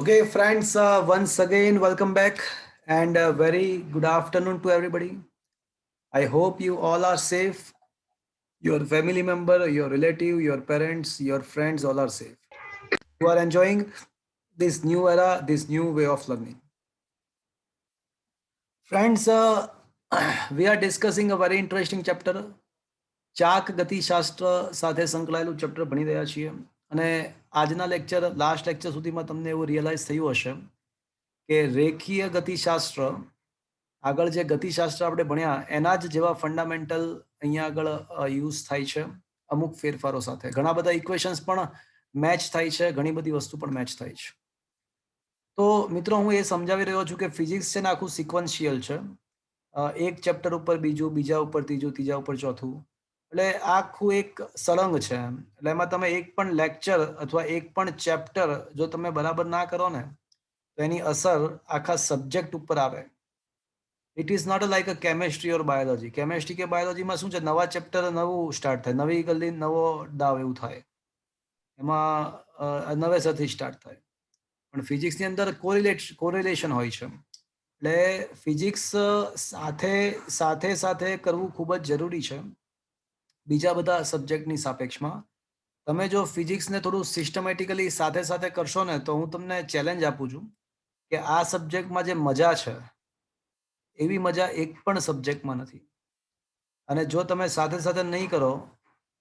Okay, friends, once again, welcome back and a very good afternoon to everybody. I hope you all are safe. Your family member, your relative, your parents, your friends, all are safe. You are enjoying this new era, this new way of learning. Friends, we are discussing a very interesting chapter. ચાક ગતિશાસ્ત્ર સાથે સંકળાયેલું chapter ભણી રહ્યા છીએ અને આજના lecture last lecture સુધીમાં તમને એવું રિયલાઇઝ થયું હશે કે રેખીય ગતિશાસ્ત્ર આગળ જે ગતિશાસ્ત્ર આપણે ભણ્યા એના જ જેવા ફંડામેન્ટલ અહીંયા આગળ યુઝ થાય છે અમુક ફેરફારો સાથે ઘણા બધા ઇક્વેશન્સ પણ મેચ થાય છે ઘણી બધી વસ્તુ પણ મેચ થાય છે તો મિત્રો હું એ સમજાવી રહ્યો છું કે ફિઝિક્સ છે ને આખું સિક્વન્શિયલ છે એક ચેપ્ટર ઉપર બીજું બીજા ઉપર ત્રીજું ત્રીજા ઉપર ચોથું એટલે આખું એક સળંગ છે એટલે એમાં તમે એક પણ લેક્ચર અથવા એક પણ ચેપ્ટર જો તમે બરાબર ના કરો ને તો એની અસર આખા સબ્જેક્ટ ઉપર આવે. It is not like a chemistry or biology. Chemistry કે બાયોલોજીમાં શું છે, નવા ચેપ્ટર નવું સ્ટાર્ટ થાય, નવી ગલી નવો દાવ એવું થાય, એમાં નવેસરથી સ્ટાર્ટ થાય. પણ ફિઝિક્સની અંદર કોરિલેશન હોય છે. એટલે ફિઝિક્સ સાથે સાથે સાથે કરવું ખૂબ જ જરૂરી છે બીજા બધા સબ્જેક્ટની સાપેક્ષમાં. તમે જો ફિઝિક્સને થોડું સિસ્ટમેટિકલી સાથે સાથે કરશો ને તો હું તમને ચેલેન્જ આપું છું કે આ સબ્જેક્ટમાં જે મજા છે એવી મજા એક પણ સબ્જેક્ટમાં નથી. અને જો તમે સાથે સાથે નહીં કરો,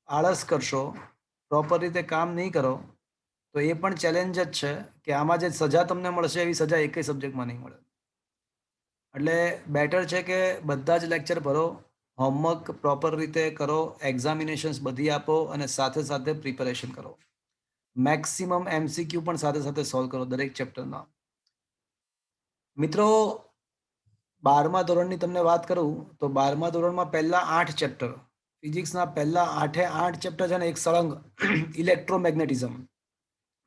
આળસ કરશો, પ્રોપર રીતે કામ નહીં કરો તો એ પણ ચેલેન્જ જ છે કે આમાં જે સજા તમને મળશે એવી સજા એકેય સબ્જેક્ટમાં નહીં મળે. એટલે બેટર છે કે બધા જ લેક્ચર ભરો, હોમવર્ક પ્રોપર રીતે કરો, એક્ઝામિનેશન્સ બધી આપો અને સાથે સાથે પ્રિપેરેશન કરો. મેક્સિમમ એમસીક્યુ પણ સાથે સાથે સોલ્વ કરો દરેક ચેપ્ટરના. મિત્રો 12મા ધોરણની તમને વાત કરું તો 12મા ધોરણમાં પહેલા 8 ચેપ્ટર ફિઝિક્સના પહેલા 8 ચેપ્ટર છે ને એક સળંગ ઇલેક્ટ્રોમેગ્નેટિઝમ,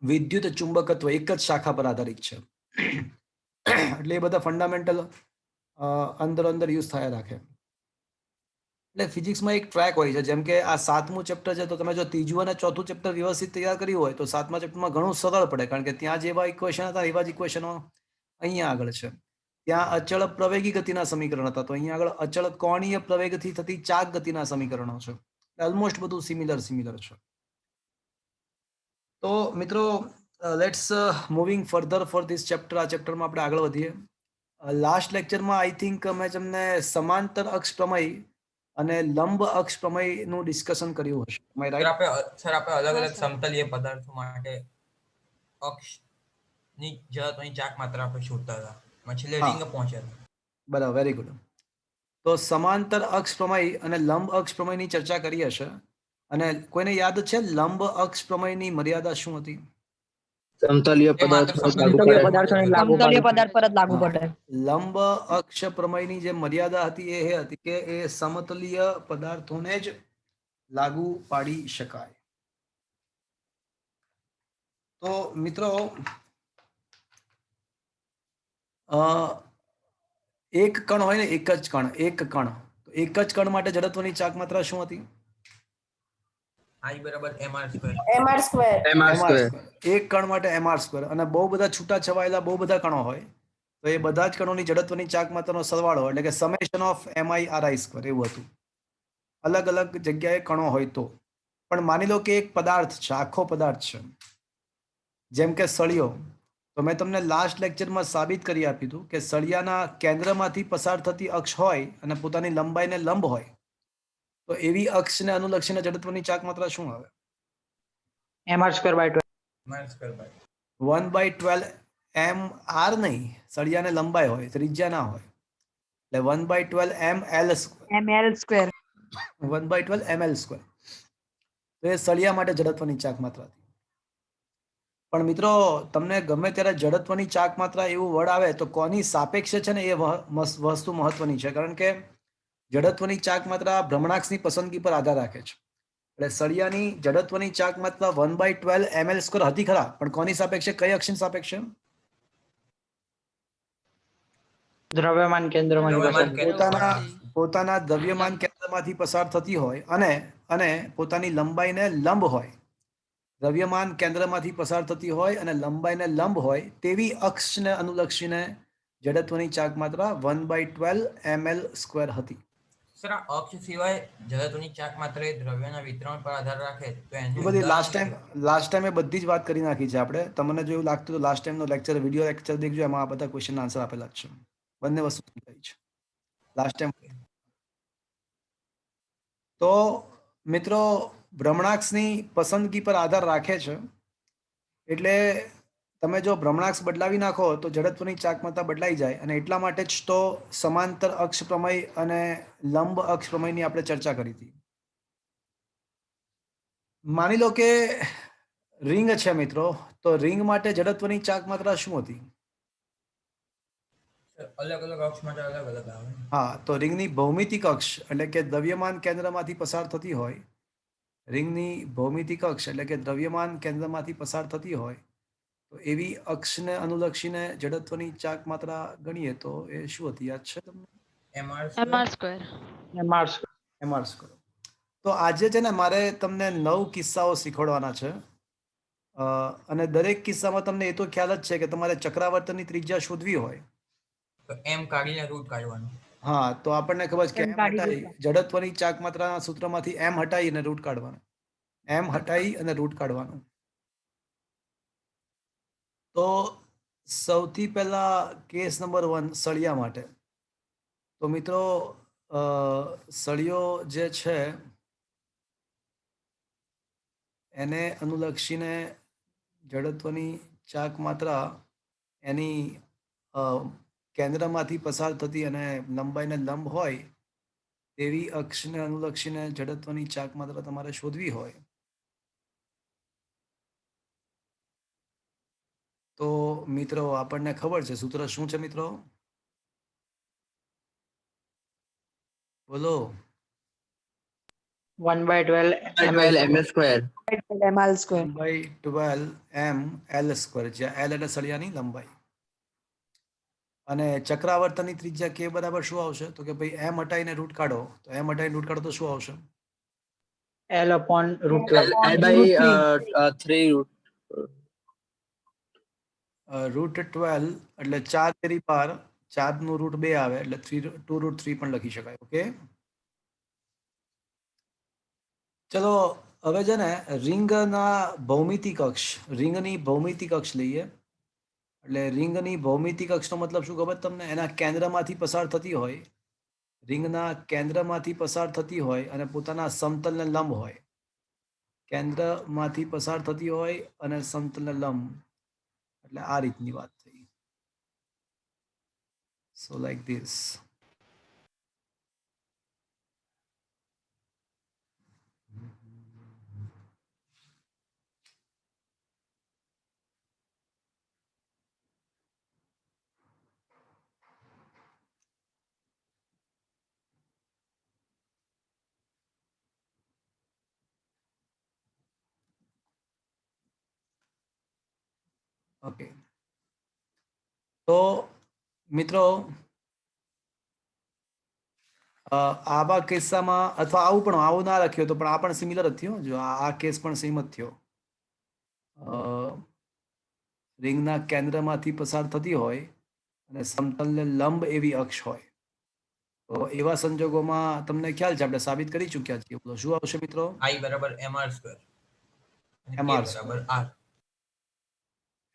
વિદ્યુત ચુંબકત્વ એક જ શાખા પર આધારિત છે. એટલે એ બધા ફંડામેન્ટલ અંદર યુઝ થયા રાખે. એટલે ફિઝિક્સમાં એક ટ્રેક હોય છે, જેમ કે આ 7મું ચેપ્ટર છે તો તમે જો ત્રીજું અને ચોથું ચેપ્ટર વ્યવસ્થિત તૈયાર કર્યું હોય તો 7મા ચેપ્ટરમાં ઘણું સરળ પડે, કારણ કે ત્યાં જેવા ઇક્વેશન હતા એવા જ ઇક્વેશનો અહીંયા આગળ છે. ત્યાં અચળ પ્રવેગી ગતિના સમીકરણ હતા તો અહીંયા આગળ અચળ કોણીય પ્રવેગથી થતી ચાક ગતિના સમીકરણો છે. ઓલમોસ્ટ બધું સિમિલર છે. તો મિત્રો let's moving further for this chapter. આ ચેપ્ટરમાં આપણે આગળ વધીએ. લાસ્ટ લેક્ચરમાં આઈ થિંક મેં તમને સમાંતર અક્ષ પ્રમેય અને લંબ અક્ષ પ્રમેયનું ડિસ્કશન કર્યું હશે. સર આપણે અલગ અલગ સમતલીય પદાર્થો માટે અક્ષની જડત્વની ચાક માત્રા આપણે શોધતા હતા, છેલ્લે રિંગ પહોંચ્યા હતા. બરાબર, વેરી ગુડ. તો સમાંતર અક્ષ પ્રમેય અને લંબ અક્ષ પ્રમેયની ચર્ચા કરી હશે. અને કોઈને યાદ છે લંબ અક્ષ પ્રમેયની મર્યાદા શું હતી? સમતલીય પદાર્થ પર જ લાગુ પડે. લંબ અક્ષ પ્રમેયની જે મર્યાદા હતી એ હતી કે એ સમતલીય પદાર્થોને જ લાગુ પાડી શકાય. તો મિત્રો એક કણ હોય ને, એક જ કણ માટે જડત્વની ચાક માત્રા શું હતી? I બરાબર mr સ્ક્વેર. એક કણ માટે mr સ્ક્વેર. અને બહુ બધા છૂટા છવાયેલા બહુ બધા કણો હોય તો એ બધા જ કણોની જડત્વની ચાક માત્રાનો સરવાળો એટલે કે સમેશન ઓફ mi સ્ક્વેર એવું હતું. અલગ અલગ જગ્યાએ કણો હોય તો. પણ માની લો કે એક પદાર્થ છે, આખો પદાર્થ છે, જેમ કે સળિયો. તો મેં તમને લાસ્ટ લેક્ચરમાં સાબિત કરી આપ્યું હતું કે સળિયાના કેન્દ્રમાંથી પસાર થતી અક્ષ હોય અને પોતાની લંબાઈને લંબ હોય તો એવી અક્ષને અનુલક્ષીને જડત્વની ચાક માત્રા શું આવે? mr²/12. 1/12 mr નહીં, સળિયાને લંબાઈ હોય, ત્રિજ્યા ના હોય. એટલે 1/12 ml². 1/12 ml². તો એ સળિયા માટે જડત્વની ચાક માત્રા હતી. પણ મિત્રો તમને ગમે ત્યારે જડત્વની ચાક માત્રા એવું વર્ડ આવે તો કોની સાપેક્ષે છે ને એ વસ્તુ મહત્વની છે, કારણ કે જડત્વની ચાક માત્રા ભ્રમણાક્ષની પસંદગી પર આધાર રાખે છે. એટલે સળિયાની જડત્વની ચાક માત્રા 1/12 ml² હતી ખરા, પણ કોની સાપેક્ષે, કઈ અક્ષની સાપેક્ષે? દ્રવ્યમાન કેન્દ્રમાંથી પોતાના દ્રવ્યમાન કેન્દ્રમાંથી પસાર થતી હોય અને પોતાની લંબાઈને લંબ હોય. દ્રવ્યમાન કેન્દ્રમાંથી પસાર થતી હોય અને લંબાઈને લંબ હોય તેવી અક્ષને અનુલક્ષીને જડત્વની ચાક માત્રા 1/12 ml² હતી. સર આ અક્ષ સિવાય જડત્વની ચાક માત્ર એ દ્રવ્યના વિતરણ પર આધાર રાખે તો એ એનું બધી ઉદાહરણ લાસ્ટ ટાઈમે બધી જ વાત કરી નાખી છે આપણે. તમને જો એવું લાગતું તો લાસ્ટ ટાઈમનો વિડીયો લેક્ચર દેખજો, એમાં આ બધા ક્વેશ્ચન આન્સર આપેલા જ છે. બંને વસ્તુ સમજાઈ છે લાસ્ટ ટાઈમ. તો મિત્રો ભ્રમણાક્ષની પસંદગી પર આધાર રાખે છે. એટલે તમે જો ભ્રમણાક્ષ બદલાવી નાખો તો જડત્વની ચાક માત્રા બદલાઈ જાય, અને એટલા માટે જ તો સમાંતર અક્ષ પ્રમેય અને લંબ અક્ષ પ્રમેયની આપણે ચર્ચા કરી હતી. માની લો કે રિંગ છે મિત્રો, તો રિંગ માટે જડત્વની ચાક માત્રા શું હતી? અલગ અલગ અક્ષ માટે અલગ અલગ આવે. હા, તો રિંગની ભૌમિતિક અક્ષ એટલે કે દ્રવ્યમાન કેન્દ્રમાંથી પસાર થતી હોય, રિંગની ભૌમિતિક અક્ષ એટલે કે દ્રવ્યમાન કેન્દ્રમાંથી પસાર થતી હોય, તો એવી અક્ષને અનુલક્ષીને જડત્વની ચાક માત્રા ગણીએ તો એ શું હતી, યાદ છે તમને? mr². તો આજે છે ને મારે તમને 9 કિસ્સાઓ શીખવાડવાના છે, અને દરેક કિસ્સામાં તમને એ તો ખ્યાલ જ છે કે તમારે ચક્રાવર્તનની ત્રિજ્યા શોધવી હોય તો એમ કાઢીને રૂટ કાઢવાનું. હા, તો આપણને ખબર છે કે એમ હટાઈ જડત્વની ચાક માત્રાના સૂત્રમાંથી એમ હટાઈ અને રૂટ કાઢવાનું. એમ હટાઈ અને રૂટ કાઢવાનું. તો સૌથી પહેલા કેસ નંબર 1 સળિયા માટે. તો મિત્રો સળિયો જે છે એને અનુલક્ષીને જડત્વની ચાક માત્રા એની કેન્દ્રમાંથી પસાર થતી અને લંબાઈને લંબ હોય તેવી અક્ષને અનુલક્ષીને જડત્વની ચાક માત્રા તમારે શોધવી હોય તો મિત્રો આપણને ખબર છે સૂત્ર શું છે મિત્રો? બોલો. 1/12 ml². 1/12 ml², જ્યાં L એટલે સળિયાની લંબાઈ. અને ચક્રાવર્તનની ત્રિજ્યા કે બરાબર શું આવશે? તો કે ભાઈ એમ હટાઈને રૂટ કાઢો, તો એમ હટાઈને રૂટ કાઢો તો શું આવશે? L/√12. √12 એટલે 4 તેરી 12, 4 નું રૂટ 2 આવે એટલે 2√3 પણ લખી શકાય. ઓકે, ચલો હવે છે ને રિંગના ભૌમિતિક અક્ષ, રિંગની ભૌમિતિક અક્ષ લઈએ. એટલે રિંગની ભૌમિતિક અક્ષનો મતલબ શું ખબર તમને? એના કેન્દ્રમાંથી પસાર થતી હોય, રિંગના કેન્દ્રમાંથી પસાર થતી હોય અને પોતાના સમતલને લંબ હોય. કેન્દ્રમાંથી પસાર થતી હોય અને સમતલને લંબ, એટલે આ રીતની વાત થઈ. સો લાઈક ધીસ. ઓકે, તો મિત્રો આવા કિસ્સામાં, અથવા આવું ના લખ્યો તો પણ આ પણ સિમિલર જ થયો. જો આ કેસ પણ સેમ જ થયો. રિંગના કેન્દ્રમાંથી પસાર થતી હોય અને સમતલને લંબ એવી અક્ષ હોય, તો એવા સંજોગોમાં તમને ખ્યાલ છે આપણે સાબિત કરી ચૂક્યા છીએ. બોલો શું આવશે મિત્રો? I બરાબર mr² અને k mr². બરાબર r.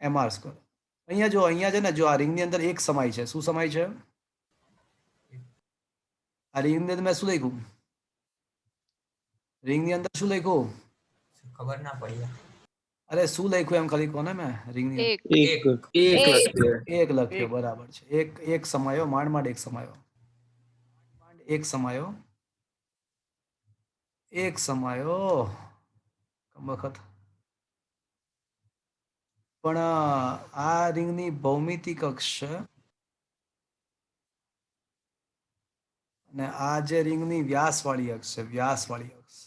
mr². અહીંયા છે ને, જો આ રિંગની અંદર એક સમાય છે. શું સમાય છે? આ રિંગની અંદર મેં શું લખ્યું? રિંગની અંદર શું લખ્યું? ખબર ના પડી. અરે શું લખ્યું એમ ખાલી કોને મેં? રિંગની અંદર એક લખ્યો, બરાબર છે. એક સમાયો, માંડ એક સમાયો, એક સમાયો વખત. પણ આ રિંગની ભૌમિતિક અક્ષ છે અને આ જે રિંગની વ્યાસવાળી અક્ષ છે, વ્યાસવાળી અક્ષ.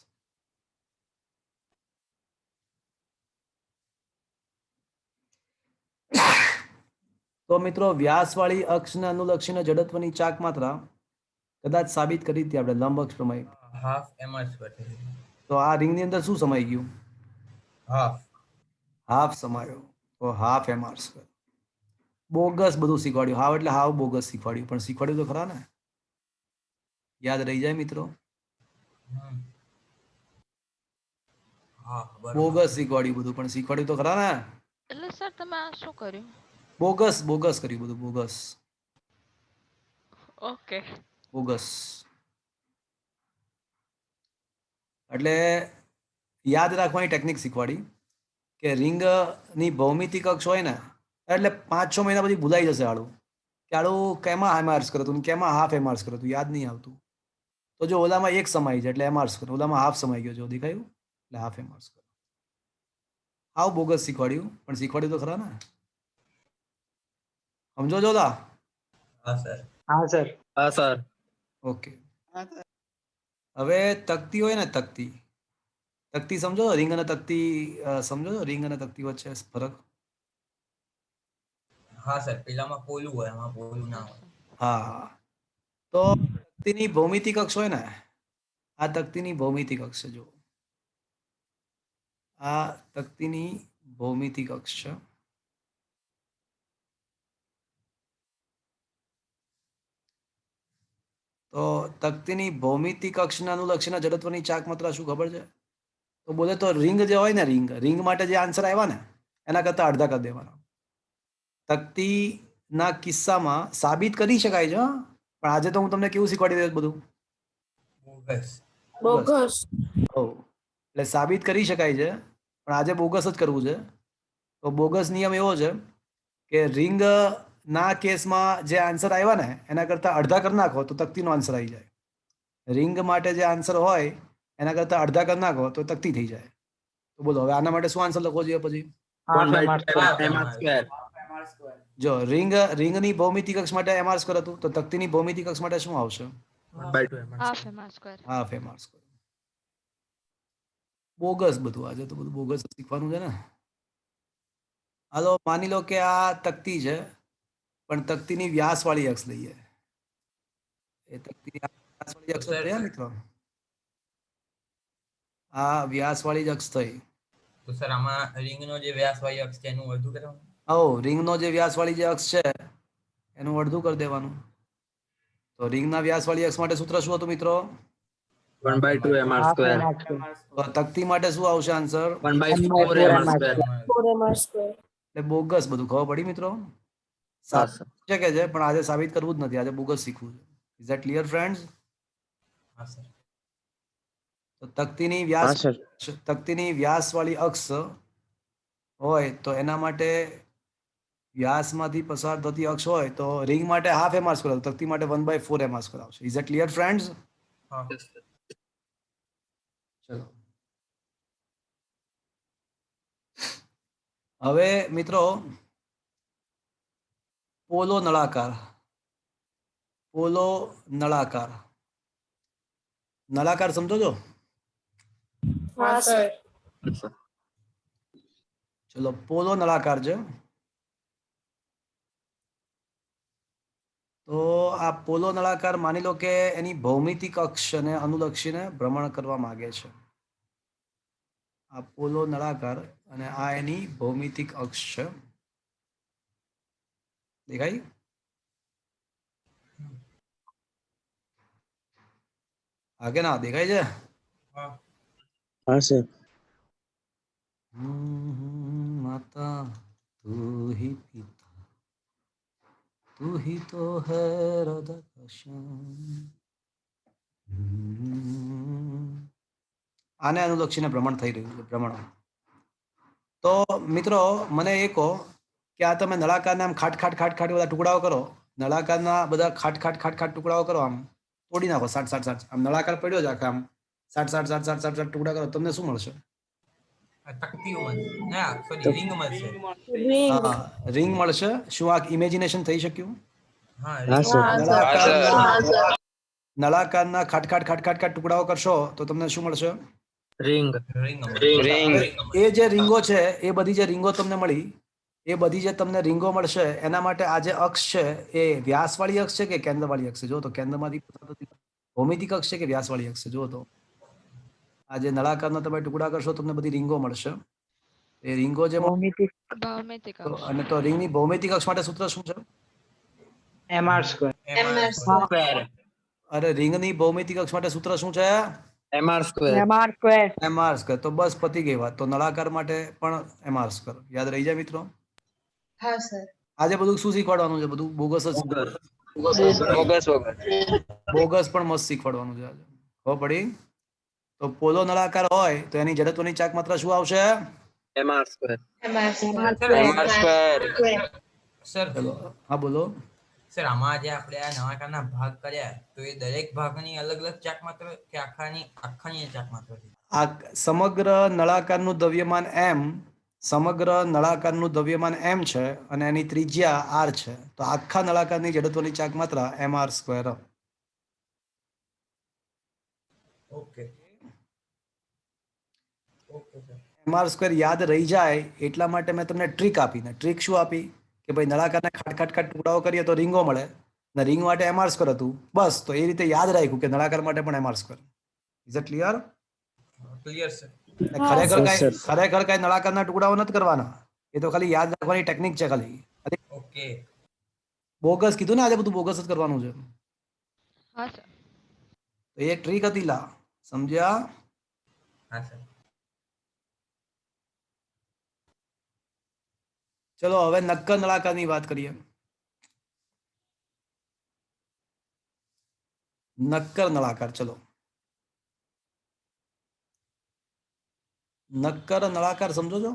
તો મિત્રો વ્યાસવાળી અક્ષને અનુલક્ષીને જડત્વની ચાક માત્રા કદાચ સાબિત કરી હતી આપણે લંબ અક્ષ પ્રમેય. Half mr². તો આ રિંગની અંદર શું સમાઈ ગયું? હાફ. હાફ સમાયો તો half M R square. Bogus બધું શીખવાડ્યું. હાવ એટલે હાવ બોગસ શીખવાડ્યું, પણ શીખવાડ્યું તો ખરા ને. યાદ રહી જાય મિત્રો. હમ. હા બરોબર. બોગસ શીખવાડ્યું બધું, પણ શીખવાડ્યું તો ખરા ને. એટલે સર તમે આ શું કર્યું? બોગસ બોગસ કર્યું બધું, બોગસ ઓકે. બોગસ. એટલે યાદ રાખવાની ટેકનિક શીખવાડી કે રિંગની ભૌમિતિક અક્ષ હોય ને એટલે 5-6 મહિના પછી ભૂલાઈ જશે આડું કે આડું કેમાં એમઆર્સ કરતું ને કેમાં હાફ એમઆર્સ કરતું, યાદ નહીં આવતું. તો જો ઓલામાં એક સમાઈ છે એટલે એમઆર્સ કરો, ઓલામાં હાફ સમાઈ ગયો, જો દેખાયું એટલે હાફ એમઆર્સ કરો. હાવ બોગસ શીખવાડ્યું, પણ શીખવાડ્યું તો ખરા ને. સમજો છો લા? હા સર. હા સર. હા સર. ઓકે. હવે તકતી હોય ને, તકતી તકતી સમજો છો? રિંગ અને તકતી સમજો છો? રિંગ અને તકતી વચ્ચે ફરક? હા સર, પેલામાં પોલું હોય, આમાં પોલું ના હોય. હા. તો તકતીની ભૌમિતિક અક્ષ હોય ને, આ તકતીની ભૌમિતિક અક્ષ છે. જો આ તકતીની ભૌમિતિક અક્ષ છે. તો તકતીની ભૌમિતિક અક્ષના અનુલક્ષીના જડત્વની ચાક માત્રા શું ખબર છે? તો બોલે તો રિંગ જે હોય ને, રિંગ માટે જે આન્સર આવ્યા ને એના કરતા અડધા કરી દેવાના. તકતીના કિસ્સામાં સાબિત કરી શકાય છે હો, પણ આજે તો હું તમને કેવું શીખવાડી દઈશ બધું બોગસ. બોગસ. એટલે સાબિત કરી શકાય છે, પણ આજે બોગસ જ કરવું છે. તો બોગસ નિયમ એવો છે કે રિંગ ના કેસમાં જે આન્સર આવ્યા ને એના કરતા અડધા કરી નાખો તો તકતીનો આન્સર આવી જાય. રિંગ માટે જે આન્સર હોય એના કરતા અડધા કરી નાખો તો તકતી થઈ જાય. તો બોલો હવે આના માટે શું આન્સર લખવો જોઈએ પછી? જો રિંગની ભૌમિતિક અક્ષ માટે એમ આર સ્ક્વેર હતું, તો તકતીની ભૌમિતિક અક્ષ માટે શું આવશે? Half M R square. Half M R square. Bogus બધું, આજે તો બધું બોગસ શીખવાનું છે ને. હાલો માની લો કે આ તકતી છે, પણ તકતીની વ્યાસવાળી અક્ષ લઈએ. એ તકતીની વ્યાસવાળી અક્ષ લઈએ મિત્રો. આ વ્યાસવાળી જ અક્ષ થઈ. તો સર આમાં રિંગનો જે વ્યાસવાળી અક્ષ છે એનું અડધું કરવાનું. રિંગનો જે વ્યાસવાળી જે અક્ષ છે એનું અડધું કરી દેવાનું. તો રિંગના વ્યાસવાળી અક્ષ માટે સૂત્ર શું હતું મિત્રો? 1/2 mr square. તો તકતી માટે શું આવશે આન્સર? 1/4 mr square. એટલે બોગસ બધું. ખબર પડી મિત્રો? હા સર. છે કે છે, પણ આજે સાબિત કરવું જ નથી, આજે બોગસ શીખવું છે. Is that clear friends? હા સર. તો તકતીની હા સર. વ્યાસવાળી અક્ષ હોય તો એના માટે વ્યાસમાંથી પસાર થતી અક્ષ હોય તો રિંગ માટે હાફ એમ આર સ્ક્વેર, તકતી માટે 1/4 એમ આર સ્ક્વેર આવશે. Is that clear friends? હા. ચલો હવે મિત્રો પોલો નળાકાર. નળાકાર સમજો છો? હા સર. ચલો પોલો નળાકાર છે. તો આ પોલો નળાકાર માની લો કે એની ભૌમિતિક અક્ષને અનુલક્ષીને ભ્રમણ કરવા માંગે છે. આ પોલો નળાકાર અને આ એની ભૌમિતિક અક્ષ છે. દેખાય? હા કે ના દેખાય છે? હા. હા સર. માતા તું હી પિતા તું હી તો હૈ હૃદય કા શ્યામ. આને અનુલક્ષીને ભ્રમણ થઈ રહ્યું છે, ભ્રમણ. તો મિત્રો મને એ કહો કે આ તમે નળાકારના આમ ખાટ બધા ટુકડાઓ કરો, નળાકારના બધા ખાટ ટુકડાઓ કરો, આમ તોડી નાખો 60 આમ નળાકાર પડ્યો છે આખા આમ 60 ટુકડા કરો, તમને શું મળશે? તકતીઓ મળશે. ના સોરી, રિંગ મળશે. હા, રિંગ મળશે. શું આ ઇમેજિનેશન થઈ શક્યું? હા હા રિંગ. સર. નળાકારના ખાટ ટુકડાઓ કરશો તો તમને શું મળશે? રિંગ. રિંગ મળશે. એ જે રીંગો છે, એ બધી જે રીંગો તમને મળી, એ બધી જે તમને રીંગો મળશે એના માટે આ જે અક્ષ છે એ વ્યાસવાળી અક્ષ છે કે કેન્દ્રવાળી અક્ષ છે? જો તો કેન્દ્રમાંથી ભૌમિતિક અક્ષ છે કે વ્યાસવાળી અક્ષ છે? જો તો આ જે નળાકારના તમે ટુકડા કરશો તમને બધી રીંગો મળશે. એ રીંગો જે ભૌમિતિક ભૌમિતિક અક્ષ અને તો રીંગની ભૌમિતિક અક્ષ માટે સૂત્ર શું છે? mr square mr square અરે રીંગની ભૌમિતિક અક્ષ માટે સૂત્ર શું છે? mr square mr square. તો બસ પતી ગઈ વાત. તો નળાકાર માટે પણ mr સ્ક્વેર. યાદ રહી જાય મિત્રો? હા સર. આજે બધું શું શીખવાડવાનું છે? બધું બોગસ જ બોગસ બોગસ પણ મસ્ત શીખવાડવાનું છે આજે. ખબર પડી? તો પોલો નળાકાર હોય તો એની જડત્વની ચાક માત્રા શું આવશે? mr square mr sir, square. Sir ચલો હા બોલો. સર આમાં જે આપણે આ નળાકારના ભાગ કર્યા તો એ દરેક ભાગની અલગ અલગ ચાક માત્ર કે આખાની ચાક માત્ર છે? આ સમગ્ર નળાકારનું દ્રવ્યમાન m, સમગ્ર નળાકારનું દ્રવ્યમાન m છે અને એની ત્રિજ્યા r છે. તો આખા નળાકારની જડત્વની ચાક માત્રા mr square. Okay okay sir. mr square યાદ રહી જાય એટલા માટે મેં તમને ટ્રીક આપી. ને ટ્રીક શું આપી? કે ભાઈ નળાકારના ખાટ ટુકડાઓ કરીએ તો રીંગો મળે ને રીંગ માટે mr સ્ક્વેર હતું. બસ તો એ રીતે યાદ રાખ્યું કે નળાકાર માટે પણ mr square. Is it clear? Clear sir. ખરેખર કઈ નળાકારના ટુકડાઓ નથી કરવાના. એ તો ખાલી યાદ રાખવાની ટેકનિક છે. ખાલી ઓકે બોગસ કીધું ને આજે બધું બોગસ જ કરવાનું છે. હા સર તો એ ટ્રીક હતી લા. સમજ્યા? હા સર. ચલો હવે નક્કર નળાકારની વાત કરીએ. નક્કર નળાકાર. ચલો નક્કર નળાકાર સમજો છો?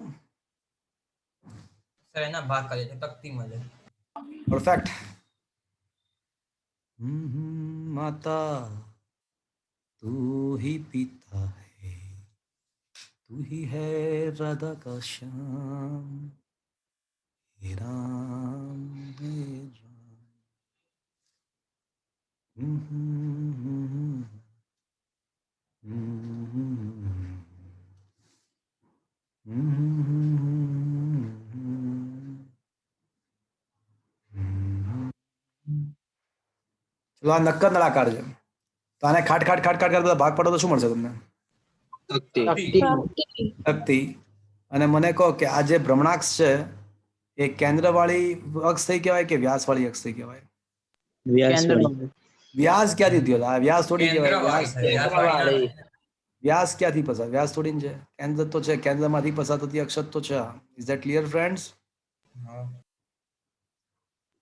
સર એના ભાગ કરે છે તકતીમાં છે. પરફેક્ટ. માતા તું ही पिता है, तू ही है राधा का श्याम, हे राम हे राम. ચલો આ નક્કર નળાકાર છે. તો આને ખાટ બધા ભાગ પાડો તો શું મળશે તમને? શક્તિ. અને મને કહો કે આ જે ભ્રમણાક્ષ છે એ કેન્દ્રવાળી અક્ષ થઈ કહેવાય કે વ્યાસવાળી અક્ષ થઈ કહેવાય? વ્યાસ ક્યાંથી થયો? આ વ્યાસ થોડી કહેવાય. કેન્દ્રવાળી. વ્યાસ ક્યાંથી પસાર? વ્યાસ થોડી છે. કેન્દ્ર તો છે. કેન્દ્રમાંથી પસાર થતી અક્ષર તો છે. Is that clear friends? હા.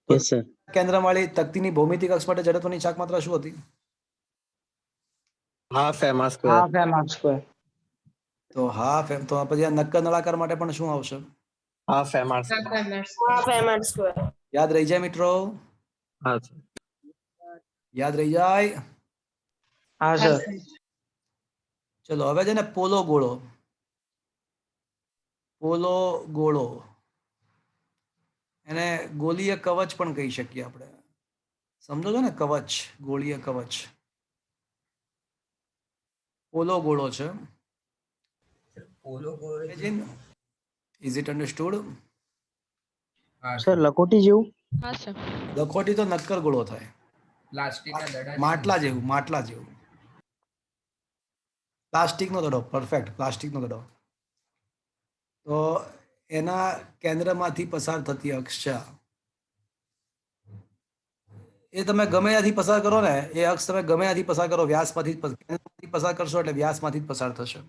yes sir કેન્દ્રવાળી તકતીની ભૌમિતિક અક્ષ માટે જડત્વની ચાક માત્રા શું હતી? half mr square તો હાફ એમ. તો પછી આ નક્કર નળાકાર માટે પણ શું આવશે? half mr square યાદ રહી જાય મિત્રો? હા sir યાદ રહી જાય? હા sir ચલો હવે છે ને પોલો ગોળો. પોલો ગોળો એને ગોલીય કવચ પણ કહી શકીએ આપણે. સમજો છો ને? કવચ, ગોળીય કવચ. પોલો ગોળો છે. પોલો ગોળ ઇઝ ઇટ અન્ડરસ્ટુડ? sir લખોટી જેવું હા સર લખોટી તો નક્કર ગોળો થાય. પ્લાસ્ટિકના દડા માટલા જેવું. માટલા જેવું. પ્લાસ્ટિકનો દડો. પરફેક્ટ. પ્લાસ્ટિકનો દડો. તો એના કેન્દ્રમાંથી પસાર થતી અક્ષ છે. એ તમે ગમે ત્યાંથી પસાર કરો ને, એ અક્ષ તમે ગમે ત્યાંથી પસાર કરો, વ્યાસમાંથી પસાર કરશો એટલે વ્યાસમાંથી જ પસાર થશે.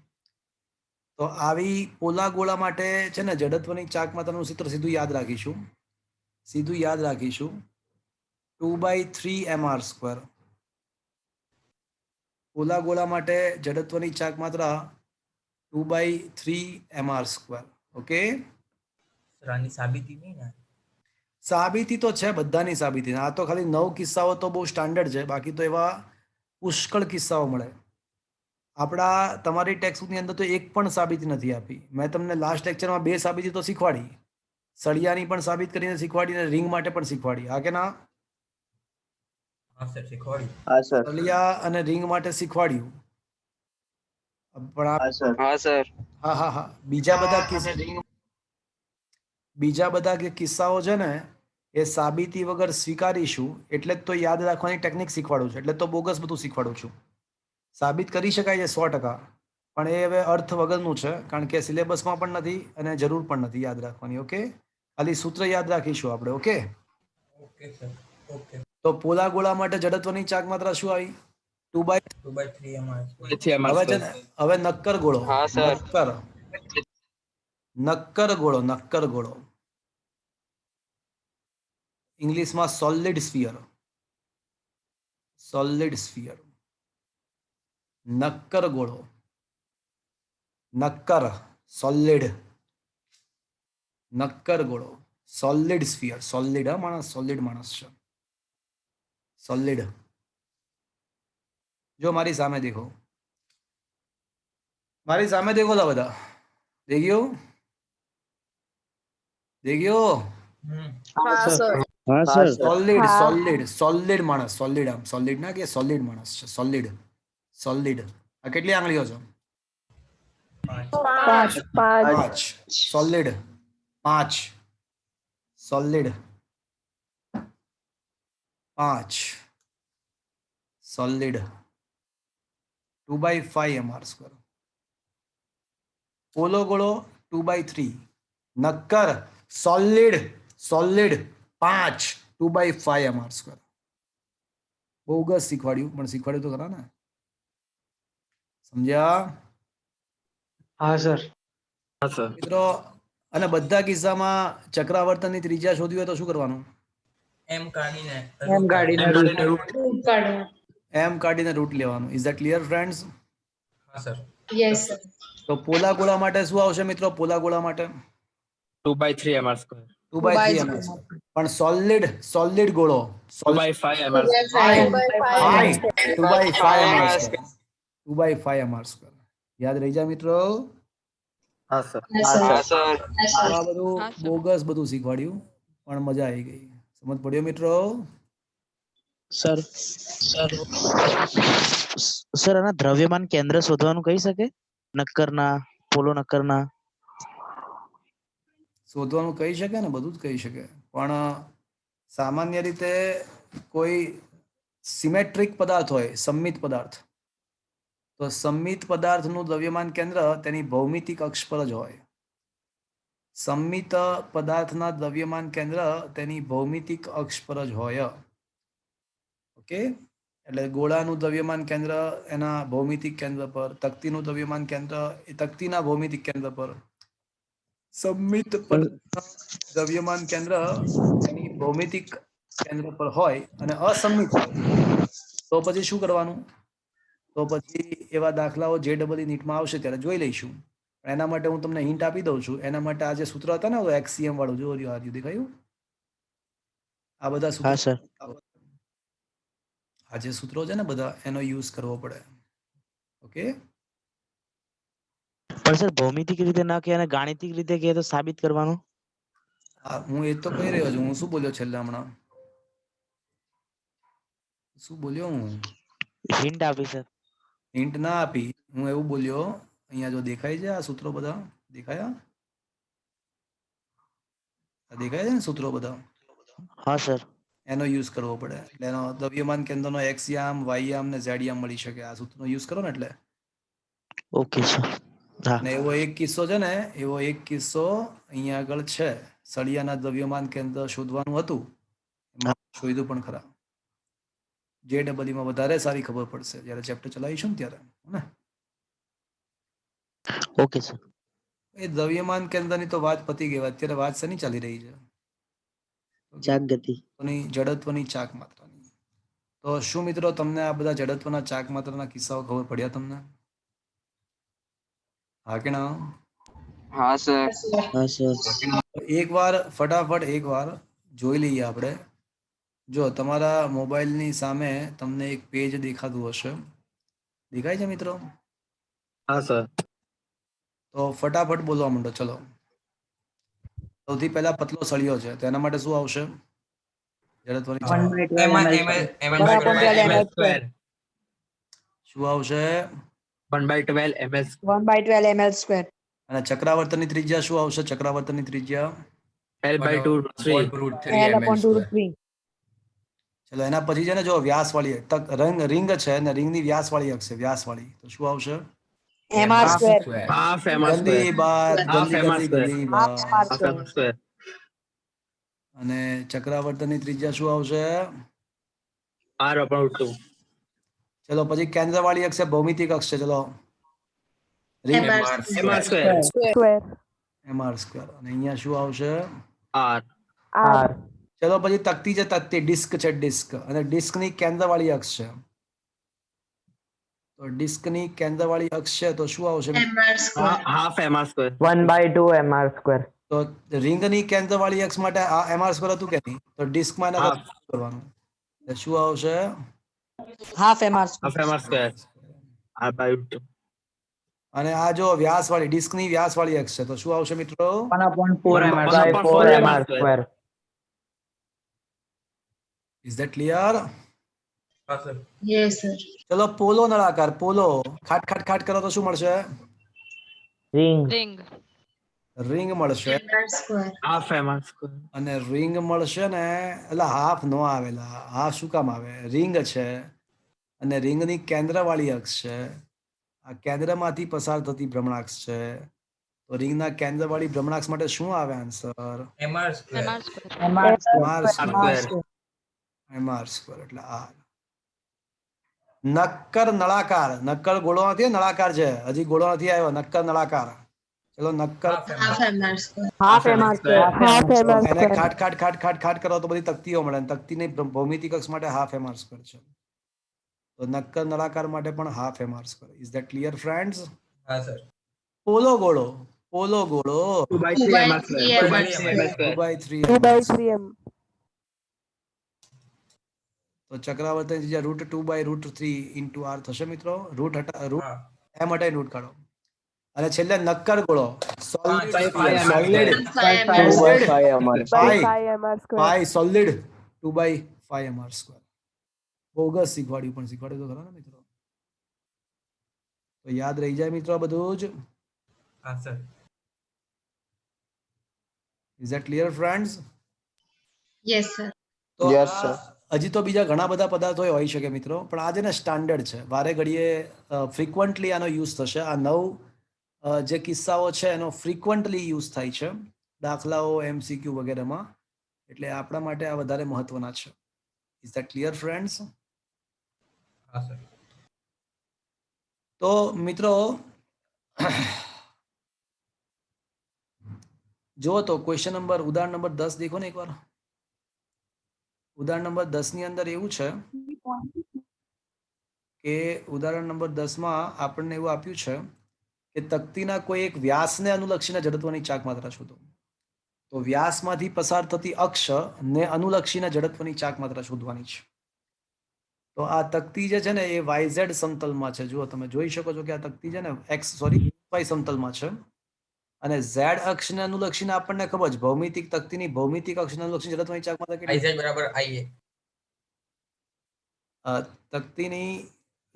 તો આવી પોલા ગોળા માટે છે ને જડત્વની ચાક માત્રાનું સૂત્ર સીધું યાદ રાખીશું. 2/3 mr સ્ક્વેર. પોલા ગોળા માટે જડત્વની ચાક માત્રા 2/3 mr સ્ક્વેર. ઓકે. રાની સાબિતી નહીં ને? સાબિતી તો છે બધાની સાબિતી. આ તો ખાલી 9 કિસ્સાઓ તો બહુ સ્ટાન્ડર્ડ છે. બાકી તો એવા પુષ્કળ કિસ્સાઓ મળે. આપણા તમારી ટેક્સ્ટબુકની અંદર તો એક પણ સાબિતી નથી આપી. મેં તમને લાસ્ટ લેક્ચરમાં 2 સાબિતી તો શીખવાડી. સળિયાની પણ સાબિત કરીને શીખવાડી અને રિંગ માટે પણ શીખવાડી. હા કે ના? હા સર શીખવાડ્યું. હા sir સળિયા અને રિંગ માટે શીખવાડ્યું. પણ હા sir હા બીજા બધા જે કિસ્સાઓ છે ને એ સાબિતી વગર સ્વીકારીશું. એટલે જ તો યાદ રાખવાની ટેકનિક શીખવાડું છું. એટલે તો બોગસ બધું શીખવાડું છું. સાબિત કરી શકાય છે 100%. પણ એ હવે અર્થ વગરનું છે, કારણ કે સિલેબસમાં પણ નથી અને જરૂર પણ નથી યાદ રાખવાની. ઓકે, ખાલી સૂત્ર યાદ રાખીશું આપણે. Okay, okay sir. ઓકે. તો પોલા ગોળા માટે જડત્વની ચાક માત્રા શું આવી? 2/3. 2/3 mr square. હવે છે ને, હવે નક્કર ગોળો, હા, સર. નક્કર ગોળો ઇંગ્લિશમાં સોલિડ સ્ફિયર. નક્કર ગોળો, નક્કર સોલિડ, નક્કર ગોળો સોલિડ સ્ફિયર. સોલિડ માણસ, સોલિડ માણસ છે, સોલિડ. જો મારી સામે દેખો, મારી સામે દેખો લા બધા. દેખ્યો? હા સર. સોલિડ માણસ, સોલિડ. આમ સોલિડ ના કે સોલિડ માણસ છે, સોલિડ. આ કેટલી આંગળીઓ છે? 5. સોલિડ 5. સોલિડ 5. Solid 2/5 mr². પોલો ગોળો 2/3. નક્કર સોલિડ 5 2/5 mr². બહુ ગસ શીખવાડ્યું, પણ શીખવાડ્યું તો ખરા ને? સમજ્યા? હા સર. મિત્રો, અને બધા કિસ્સામાં ચક્રાવર્તનની ત્રિજ્યા શોધવી હોય તો શું કરવાનું? એમ કાઢીને એમ કાઢીને રૂટ લેવાનું. Is that clear friends? હા સર. Yes, sir. તો પોલા ગોળા માટે શું આવશે મિત્રો? પોલા ગોળા માટે 2/3 mr². 2/3 mr². પણ સોલિડ ગોળો 2/5 mr². 2/5 mr². 2/5 mr². યાદ રહી જાય મિત્રો? હા સર. Yes, sir. હા સર. આ બધું હા, સર. બોગસ બધું શીખવાડ્યું, પણ મજા આવી ગઈ. સમજ પડ્યો મિત્રો? સર આના દ્રવ્યમાન કેન્દ્ર શોધવાનું કહી શકે? નક્કરના, પોલો નક્કરના. શોધવાનું કહી શકે ને, બધું જ કહી શકે, પણ સામાન્ય રીતે કોઈ સિમેટ્રિક પદાર્થ હોય, સમમિત પદાર્થ, તો સમમિત પદાર્થનું દ્રવ્યમાન કેન્દ્ર તેની ભૌમિતિક અક્ષ પર જ હોય. સમમિત પદાર્થના દ્રવ્યમાન કેન્દ્ર તેની ભૌમિતિક અક્ષ પર જ હોય. ઓકે, એટલે ગોળાનું દ્રવ્યમાન કેન્દ્ર એના ભૌમિતિક કેન્દ્ર પર, તક્તીનું દ્રવ્યમાન કેન્દ્ર એ તક્તીના ભૌમિતિક કેન્દ્ર પર, સમમિત પદાર્થના દ્રવ્યમાન કેન્દ્ર એની ભૌમિતિક કેન્દ્ર પર હોય અને અસમમિત હોય તો પછી શું કરવાનું? તો પછી એવા દાખલાઓ JEE નીટમાં આવશે ત્યારે જોઈ લઈશું. એના માટે હું તમને હિન્ટ આપી દઉં છું. એના માટે આ જે સૂત્ર હતા ને, એક્સિયમ વાળું, જો દેખાયું? આ બધા હા સૂત્રો, સર. આ જે સૂત્રો છે ને બધા, એનો યુઝ કરવો પડે. ઓકે, પણ સર ભૌમિતિક રીતે ના કહે અને ગાણિતિક રીતે કહે તો સાબિત કરવાનું. હું એ તો કહી રહ્યો છું. હું શું બોલ્યો છેલ્લે હમણાં? શું બોલ્યો હું? હિન્ટ આપી સર. હિન્ટ ના આપી, હું એવું બોલ્યો, અહીંયા જો દેખાય છે આ સૂત્રો બધા, દેખાયા? આ દેખાય છે ને સૂત્રો બધા? હા સર. એનો યુઝ કરવો પડે. એટલે એનો દ્રવ્યમાન કેન્દ્રનો એક્સ યામ, વાય યામ ને ઝેડ યામ મળી શકે આ સૂત્રનો યુઝ કરો ને એટલે. Okay sir. હા. અને એવો એક કિસ્સો છે ને, એવો એક કિસ્સો અહીંયા આગળ છે. સળિયાના દ્રવ્યમાન કેન્દ્ર શોધવાનું હતું, એમાં શોધ્યું પણ ખરા. JEE માં વધારે સારી ખબર પડશે જ્યારે ચેપ્ટર ચલાવીશું ને ત્યારે, ને? Okay sir. એ દ્રવ્યમાન કેન્દ્રની તો વાત પતી ગઈ. અત્યારે વાત શેની ચાલી રહી છે? ચાક ગતિ. જડત્વની ચાક માત્રાની. તો શું મિત્રો તમને આ બધા જડત્વના ચાક માત્રાના કિસ્સાઓ ખબર પડ્યા તમને? હા કે ના? હા સર. હા સર. એકવાર ફટાફટ એકવાર જોઈ લઈએ આપણે. જો તમારા મોબાઈલની સામે તમને એક પેજ દેખાતું હશે, દેખાય છે મિત્રો? હા સર. તો ફટાફટ બોલવા માંડો. ચલો, સૌથી પહેલા પતલો સળિયો છે, તો એના માટે શું આવશે? જડત્વની ચાક. શું આવશે? 1/12 ml. 1/12 ml². અને ચક્રાવર્તનની ત્રિજ્યા શું આવશે? ચક્રાવર્તનની ત્રિજ્યા L/2 L/√3. ચલો, એના પછી છે ને, જો વ્યાસ વાળી રિંગ છે ને, રિંગની વ્યાસ વાળી અક્ષ છે, વ્યાસ વાળી, તો શું આવશે? MR square. Half MR ગંદી square. બાત, Half ગંદી MR ગંદી square. ગંદી Half Baat. MR Half square. MR square. અને ચક્રાવર્તનની ત્રિજ્યા શું આવશે? R upon root 2. ચલો પછી કેન્દ્રવાળી અક્ષ છે, ભૌમિતિક અક્ષ છે. ચલો ring MR square. Square. mr square. અને અહીંયા શું આવશે? R. R. ચલો પછી તકતી છે, તકતી ડિસ્ક છે, ડિસ્ક. અને ડિસ્કની કેન્દ્રવાળી અક્ષ છે. તો ડિસ્કની કેન્દ્રવાળી અક્ષ છે તો શું આવશે? Half MR square. 1/2 MR square. તો રિંગની કેન્દ્રવાળી અક્ષ માટે આ mr સ્ક્વેર હતું કે નહીં? તો ડિસ્કમાં એના Half. કરવાનું. તો શું આવશે? Half MR square. Half MR square. R by root 2. અને આ જો વ્યાસવાળી ડિસ્કની વ્યાસવાળી અક્ષ છે તો શું આવશે મિત્રો? 1/4 1/4 MR square. Is that clear? હા સર. Yes, sir. ચલો પોલો નળાકાર, પોલો ખાટ ખાટ ખાટ કરો તો શું મળશે? Ring. Ring. રિંગ મળશે. Half MR square. અને રિંગ મળશે ને એટલે હાફ નો આવેલા, હાફ શું કામ આવે? રિંગ છે અને રિંગની કેન્દ્રવાળી અક્ષ છે. આ કેન્દ્રમાંથી પસાર થતી ભ્રમણાક્ષ છે. તો રિંગના કેન્દ્રવાળી ભ્રમણાક્ષ માટે શું આવે answer? MR square. MR square. MR mr square. Square. mr square એટલે r. નક્કર નળાકાર, નક્કર ગોળો નથી, નળાકાર છે. હજી ગોળો નથી આવ્યો, નક્કર નળાકાર. ચલો નક્કર Half MR square. Half MR square. Half MR એને square. ખાટ ખાટ ખાટ ખાટ ખાટ કરો તો બધી તકતીઓ મળે. અને તકતીની ભૌમિતિક અક્ષ માટે હાફ mr સ્ક્વેર છે. તો નક્કર નળાકાર માટે પણ half mr square. Is that clear friends? હા સર. પોલો ગોળો, પોલો ગોળો 2/3 MR square. 2/3 MR 2 square. by 3 2 by mr. 3 M. તો ચક્રાવર્તન ત્રિજ્યા root 2 by root 3 into r થશે મિત્રો. રૂટ રૂટ હા. એમ હટાવી રૂટ કાઢો. અને છેલ્લે નક્કર ગોળો solid By 5 MR solid square. 2/5 MR. By 5 5 MR square. Pi solid 2 by 5 mr square. Bogus શીખવાડ્યું પણ શીખવાડ્યું તો ખરા ને મિત્રો? તો યાદ રહી જાય મિત્રો આ બધું જ. હા sir. Is that clear friends? Yes, sir. તો Yes, આ sir. હજી તો બીજા ઘણા બધા પદાર્થો હોઈ શકે મિત્રો, પણ આ જે ને સ્ટાન્ડર્ડ છે, વારે ઘડીએ ફ્રીક્વન્ટલી આનો યુઝ થશે. આ 9 જે કિસ્સાઓ છે એનો ફ્રીક્વન્ટલી યુઝ થાય છે દાખલાઓ, MCQ વગેરેમાં. એટલે આપણા માટે આ વધારે મહત્વના છે. Is that clear friends? હા સર. તો મિત્રો જો તો ક્વેશ્ચન નંબર ઉદાહરણ નંબર 10 દેખો ને એકવાર. ઉદાહરણ નંબર 10 ની અંદર એવું છે કે ઉદાહરણ નંબર 10 માં આપણને એવું આપ્યું છે કે તકતીના કોઈ એક વ્યાસને અનુલક્ષીને જડત્વની ચાક માત્રા શોધો. તો વ્યાસમાંથી પસાર થતી અક્ષ ને અનુલક્ષીને જડત્વની ચાક માત્રા શોધવાની છે. તો આ તકતી જે છે ને એ YZ સમતલમાં છે. જુઓ તમે જોઈ શકો છો કે આ તકતી છે ને Y સમતલમાં છે. અને Z અક્ષને અનુલક્ષીને આપણને ખબર છે ભૌમિતિક તકતીની ભૌમિતિક અક્ષને અનુલક્ષીને જડત્વની ચાક માત્રા કેટલી? IZ બરાબર IA. તકતીની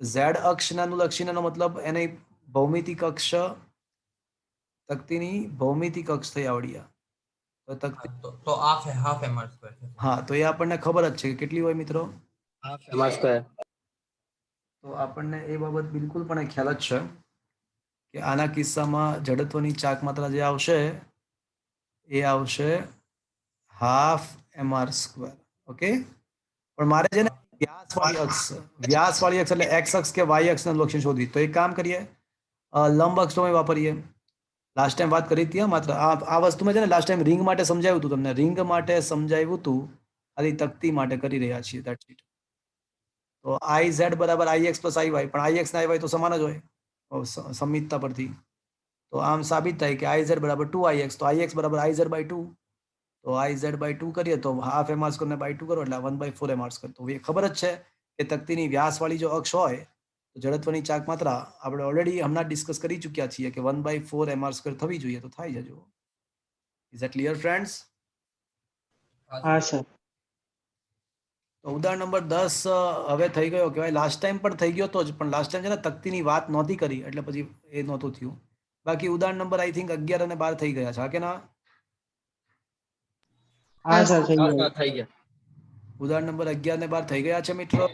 Z અક્ષને અનુલક્ષીનેનો મતલબ એની ભૌમિતિક અક્ષ, તકતીની ભૌમિતિક અક્ષ થઈ આવડી. તો તકતી તો હાફ MR square છે. હા, તો એ આપણને ખબર જ છે કે કેટલી હોય મિત્રો. Half MR square. તો આપણને એ બાબત બિલકુલ પણ ખ્યાલ જ છે કે આના કિસ્સામાં જડત્વની ચાક માત્રા જે આવશે એ આવશે હાફ mr સ્ક્વેર. ઓકે, પણ મારે છે ને વ્યાસવાળી અક્ષ એટલે x અક્ષ કે y અક્ષને અનુલક્ષીને શોધવી. તો એક કામ કરીએ, લંબ અક્ષ અમે વાપરીએ. લાસ્ટ ટાઈમ વાત કરી હતી માત્ર આ વસ્તુ મેં છે ને લાસ્ટ ટાઈમ રિંગ માટે સમજાવ્યું હતું તમને. રિંગ માટે સમજાવ્યું હતું, ખાલી તકતી માટે કરી રહ્યા છીએ. That's it. તો IZ બરાબર IX પ્લસ IY, પણ IX ને IY તો સમાન જ હોય સમિતતા પરથી. તો આમ સાબિત થાય કે IZ બરાબર 2IX, તો IX બરાબર IZ by 2. તો IZ by 2 કરીએ તો હાફ mr સ્ક્વેર ને by 2 કરો એટલે 1/4 mr સ્ક્વેર. તો એ ખબર જ છે કે તકતીની વ્યાસવાળી જો અક્ષ હોય તો જડત્વની ચાક માત્રા આપણે ઓલરેડી હમણાં ડિસ્કસ કરી ચૂક્યા છીએ કે 1/4 mr સ્ક્વેર થવી જોઈએ. તો થાય જજો. Is that clear friends? હા સર. તો ઉદાહરણ નંબર 10 હવે થઈ ગયો કહેવાય. લાસ્ટ ટાઈમ પણ થઈ ગયો તો જ, પણ લાસ્ટ ટાઈમ છે ને તકતીની વાત નહોતી કરી એટલે પછી એ નહોતું થયું. બાકી ઉદાહરણ નંબર આઈ થિંક 11 અને 12 થઈ ગયા છે. હા કે ના? હા સર થઈ હા ગયું. sir, થઈ ગયા. ઉદાહરણ નંબર 11 ને 12 થઈ ગયા છે મિત્રો.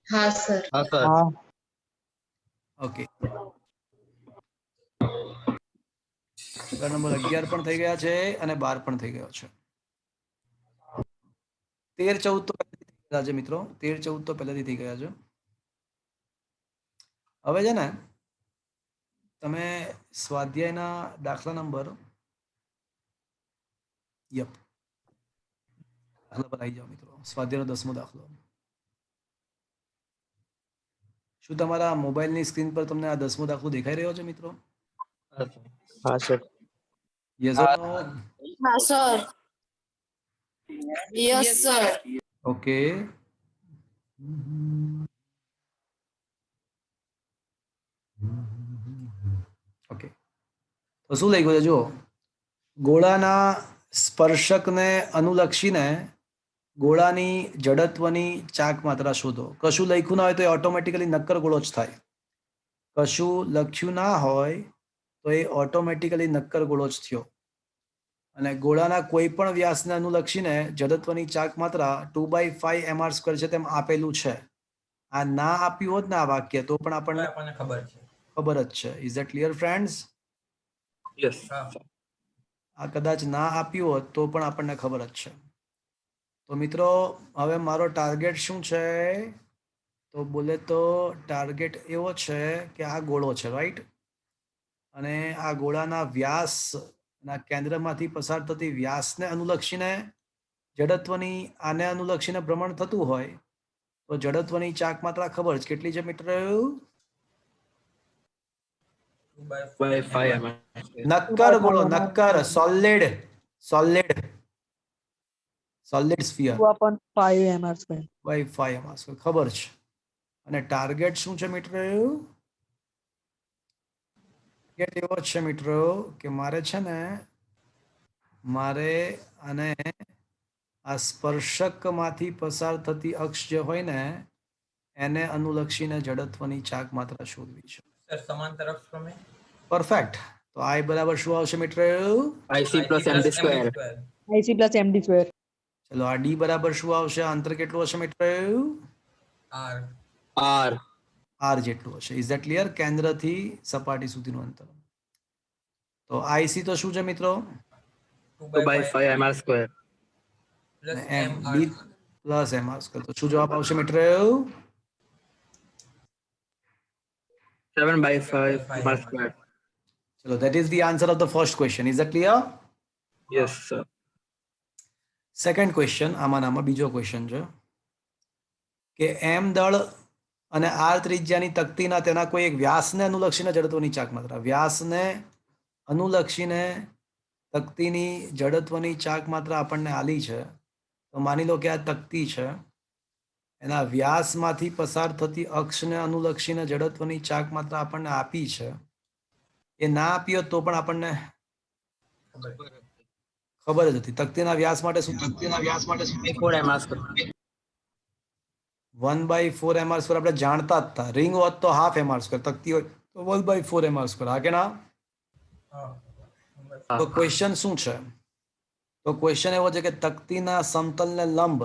હા, sir. હા sir. હા. ઓકે, દાખલા નંબર 11 પણ થઈ ગયા છે અને 12 પણ થઈ ગયો છે. 13 14 તો પહેલેથી થઈ ગયા છે મિત્રો. 13 14 તો પહેલેથી થઈ ગયા છે. હવે છે ને તમે સ્વાધ્યાયના દાખલા નંબર દાખલા પર આવી જાઓ મિત્રો. સ્વાધ્યાયનો 10મો દાખલો. શું તમારા મોબાઈલની સ્ક્રીન પર તમને આ 10મો દાખલો દેખાઈ રહ્યો છે મિત્રો? હા સર. યસ ઓર નો? हाँ sir yes sir okay. Okay, તો શું લખ્યું છે જુઓ. ગોળાના સ્પર્શકને અનુલક્ષીને ગોળાની જડત્વની ચાક માત્રા શોધો. કશું લખ્યું ના હોય તો એ ઓટોમેટિકલી નક્કર ગોળો જ થાય. કશું લખ્યું ના હોય તો એ ઓટોમેટિકલી નક્કર ગોળો જ થયો. અને ગોળાના કોઈ પણ વ્યાસને અનુલક્ષીને જડત્વની ચાક માત્રા 2/5 mr² છે તેમ આપેલું છે. આ ના આપ્યું હોત ને આ વાક્ય તો પણ આપણને આપણને ખબર છે. ખબર જ છે. Is that clear friends? Yes. આ કદાચ ના આપ્યું હોત તો પણ આપણને ખબર જ છે. તો મિત્રો હવે મારો ટાર્ગેટ શું છે? તો બોલે તો ટાર્ગેટ એવો છે કે આ ગોળો છે, રાઈટ? અને આ ગોળાના વ્યાસના કેન્દ્રમાંથી પસાર થતી વ્યાસને અનુલક્ષીને જડત્વની આને અનુલક્ષીને ભ્રમણ થતું હોય તો જડત્વની ચાક માત્રા ખબર જ કેટલી છે મિત્ર? 2/5 mr². નક્કર ગોળો, નક્કર solid sphere 2/5 mr². By 5 mr² ખબર છે. અને ટાર્ગેટ શું છે મિત્ર? ટાર્ગેટ એવો છે મિત્રો કે મારે છે ને મારે અને આ સ્પર્શકમાંથી પસાર થતી અક્ષ જે હોય ને એને અનુલક્ષીને જડત્વની ચાક માત્રા શોધવી છે. સર સમાંતર અક્ષ પ્રમેય. પરફેક્ટ. તો I બરાબર શું આવશે મિત્ર? IC plus MD square. IC plus MD square. ચલો આ ડી બરાબર શું આવશે? અંતર કેટલું હશે મિત્ર? R. R. આર જેટલું હશે. Is that clear? કેન્દ્રથી સપાટી સુધીનું અંતર. તો આઈસી તો શું છે મિત્રો? 2/5 mr². Plus M MR. D plus M R square. તો શું જવાબ આવશે મિત્ર? 7/5 mr². ચલો that is the answer of the first question. Is that clear? Yes, sir. Second question આમાં બીજો ક્વેશ્ચન છે કે એમ દળ અને આર ત્રિજ્યાની તક્તીના તેના કોઈ એક વ્યાસને અનુલક્ષીને જડત્વની ચાક માત્રા. વ્યાસને અનુલક્ષીને તક્તીની જડત્વની ચાક માત્રા આપણને આલી છે. તો માની લો કે આ તક્તી છે, એના વ્યાસમાંથી પસાર થતી અક્ષને અનુલક્ષીને જડત્વની ચાક માત્રા આપણને આપી છે. એ ના આપી હોત તો પણ આપણને ખબર જ હતી. તક્તીના વ્યાસ માટે શું? 4 mr². 1/4 mr² આપણે જાણતા જ હતા. રિંગ હોત તો હાફ mr², તકતી હોય તો 1/4 mr². હા કે ના? તો ક્વેશ્ચન શું છે? તો ક્વેશ્ચન એવો છે કે તક્તીના સમતલને લંબ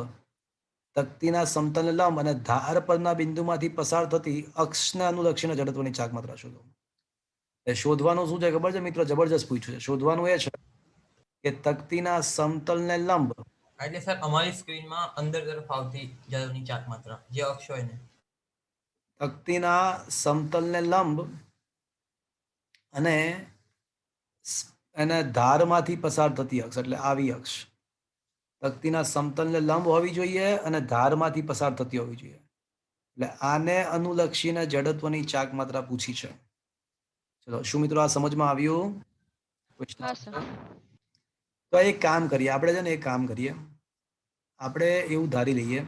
અને ધાર પરના બિંદુમાંથી પસાર થતી અક્ષને અનુલક્ષીને જડત્વની ચાક માત્રા શોધો. એ શોધવાનું શું છે ખબર છે મિત્રો? જબરજસ્ત પૂછ્યું છે. શોધવાનું એ છે કે તક્તીના સમતલને લંબ એટલે સર અમારી સ્ક્રીનમાં અંદર તરફ આવતી જડત્વની ચાક માત્રા જે અક્ષ હોય ને. તક્તીના સમતલને લંબ અને એને ધારમાંથી પસાર થતી અક્ષ એટલે આવી અક્ષ. તક્તીના સમતલને લંબ હોવી જોઈએ અને ધારમાંથી પસાર થતી હોવી જોઈએ. એટલે આને અનુલક્ષીને જડત્વની ચાક માત્રા પૂછી છે. ચલો શું મિત્રો આ સમજમાં આવ્યું? હા સર. તો એક કામ કરીએ આપણે છે ને આપણે એવું ધારી લઈએ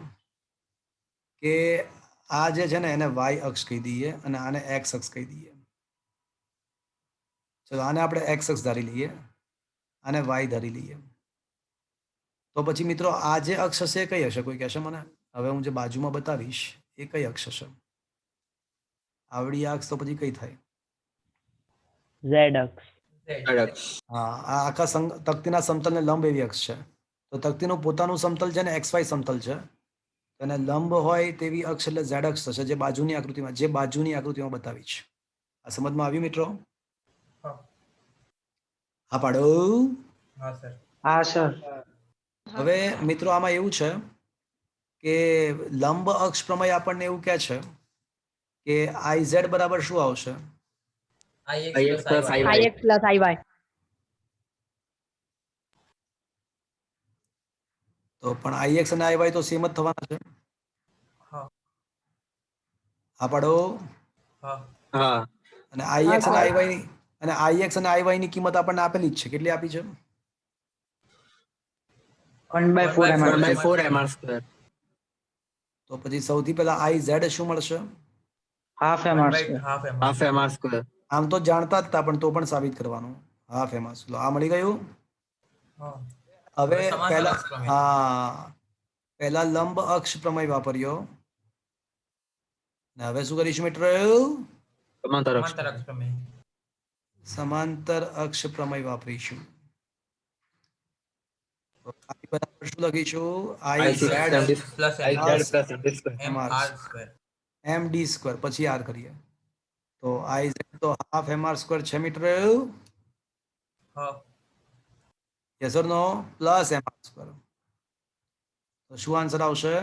કે આ જે છે ને એને વાય અક્ષ કહી દઈએ અને આને એક્સ અક્ષ કહી દઈએ. ચલો આને આપણે એક્સ અક્ષ ધારી લઈએ, આને વાય ધારી લઈએ. તો પછી મિત્રો આ જે અક્ષ હશે એ કઈ હશે? કોઈ કહેશે મને? હવે હું જે બાજુમાં બતાવીશ એ કઈ અક્ષ હશે? આવડી આ અક્ષ તો પછી કઈ થાય? Z અક્ષ. હા, આ આખા તક્તીના સમતલને લંબ એવી અક્ષ છે. તો તક્તીનું પોતાનું સમતલ છે ને XY સમતલ છે. અને લંબ હોય તેવી અક્ષ એટલે Z અક્ષ થશે, જે બાજુની આકૃતિમાં બતાવી છે. આ સમજમાં આવ્યું મિત્રો? હા પાડો. હા સર. હા સર. હવે મિત્રો આમાં એવું છે કે લંબ અક્ષ પ્રમેય આપણને એવું કહે છે કે IZ બરાબર શું આવશે? ix IX plus plus iy. IY. ix plus iy. તો પણ IX અને IY તો સેમ જ થવાના છે. હા. હા પાડો. હા. હા. અને હા, IX અને સર. IY અને IX અને IY ની કિંમત આપણને આપેલી જ છે. કેટલી આપી છે? 1/4 1/4 1 by mr. 4 mr square. તો પછી સૌથી પહેલા IZ શું મળશે? Half one mr by square. half mr. Half mr square. આમ તો જાણતા જ હતા પણ તો પણ સાબિત કરવાનું. હાફ એમાં આ મળી ગયું. હા. હવે સમાંતર પહેલા અક્ષ પ્રમેય. હા પહેલા લંબ અક્ષ પ્રમેય વાપર્યો. ને હવે શું કરીશું મિત્રો? સમાંતર અક્ષ. સમાંતર અક્ષ પ્રમેય. સમાંતર અક્ષ પ્રમેય વાપરીશું. તો I બરાબર શું લખીશું? I6 IZ MD plus IZ mr plus MD square. mr square. MD square પછી R કરીએ તો IZ તો હાફ MR સ્ક્વેર છે મીટર. હા. Yes or no? Plus MR square. તો શું આન્સર આવશે?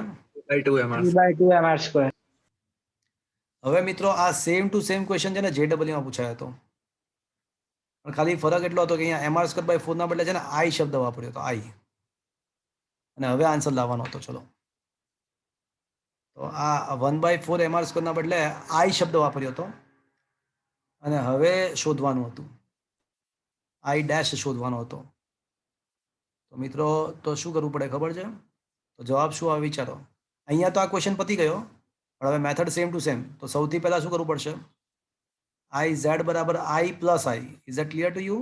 2 mr. 3/2 mr square. હવે મિત્રો આ સેમ ટુ સેમ ક્વેશ્ચન છે ને JEE માં પૂછાયો હતો. પણ ખાલી ફરક એટલો હતો કે અહીંયા MR સ્ક્વેર બાય 4 ના બદલે છે ને I શબ્દ વાપર્યો હતો I. અને હવે આન્સર લાવવાનો હતો. ચલો તો આ 1/4 MR સ્ક્વેર ના બદલે I શબ્દ વાપર્યો હતો અને હવે શોધવાનું હતું. I ડેશ શોધવાનો હતો. તો મિત્રો તો શું કરવું પડે ખબર છે? તો જવાબ શું આવે વિચારો. અહીંયા તો આ ક્વેશ્ચન પતી ગયો પણ હવે મેથડ સેમ ટુ સેમ. તો સૌથી પહેલા શું કરવું પડશે? IZ બરાબર I plus I. Is that clear to you?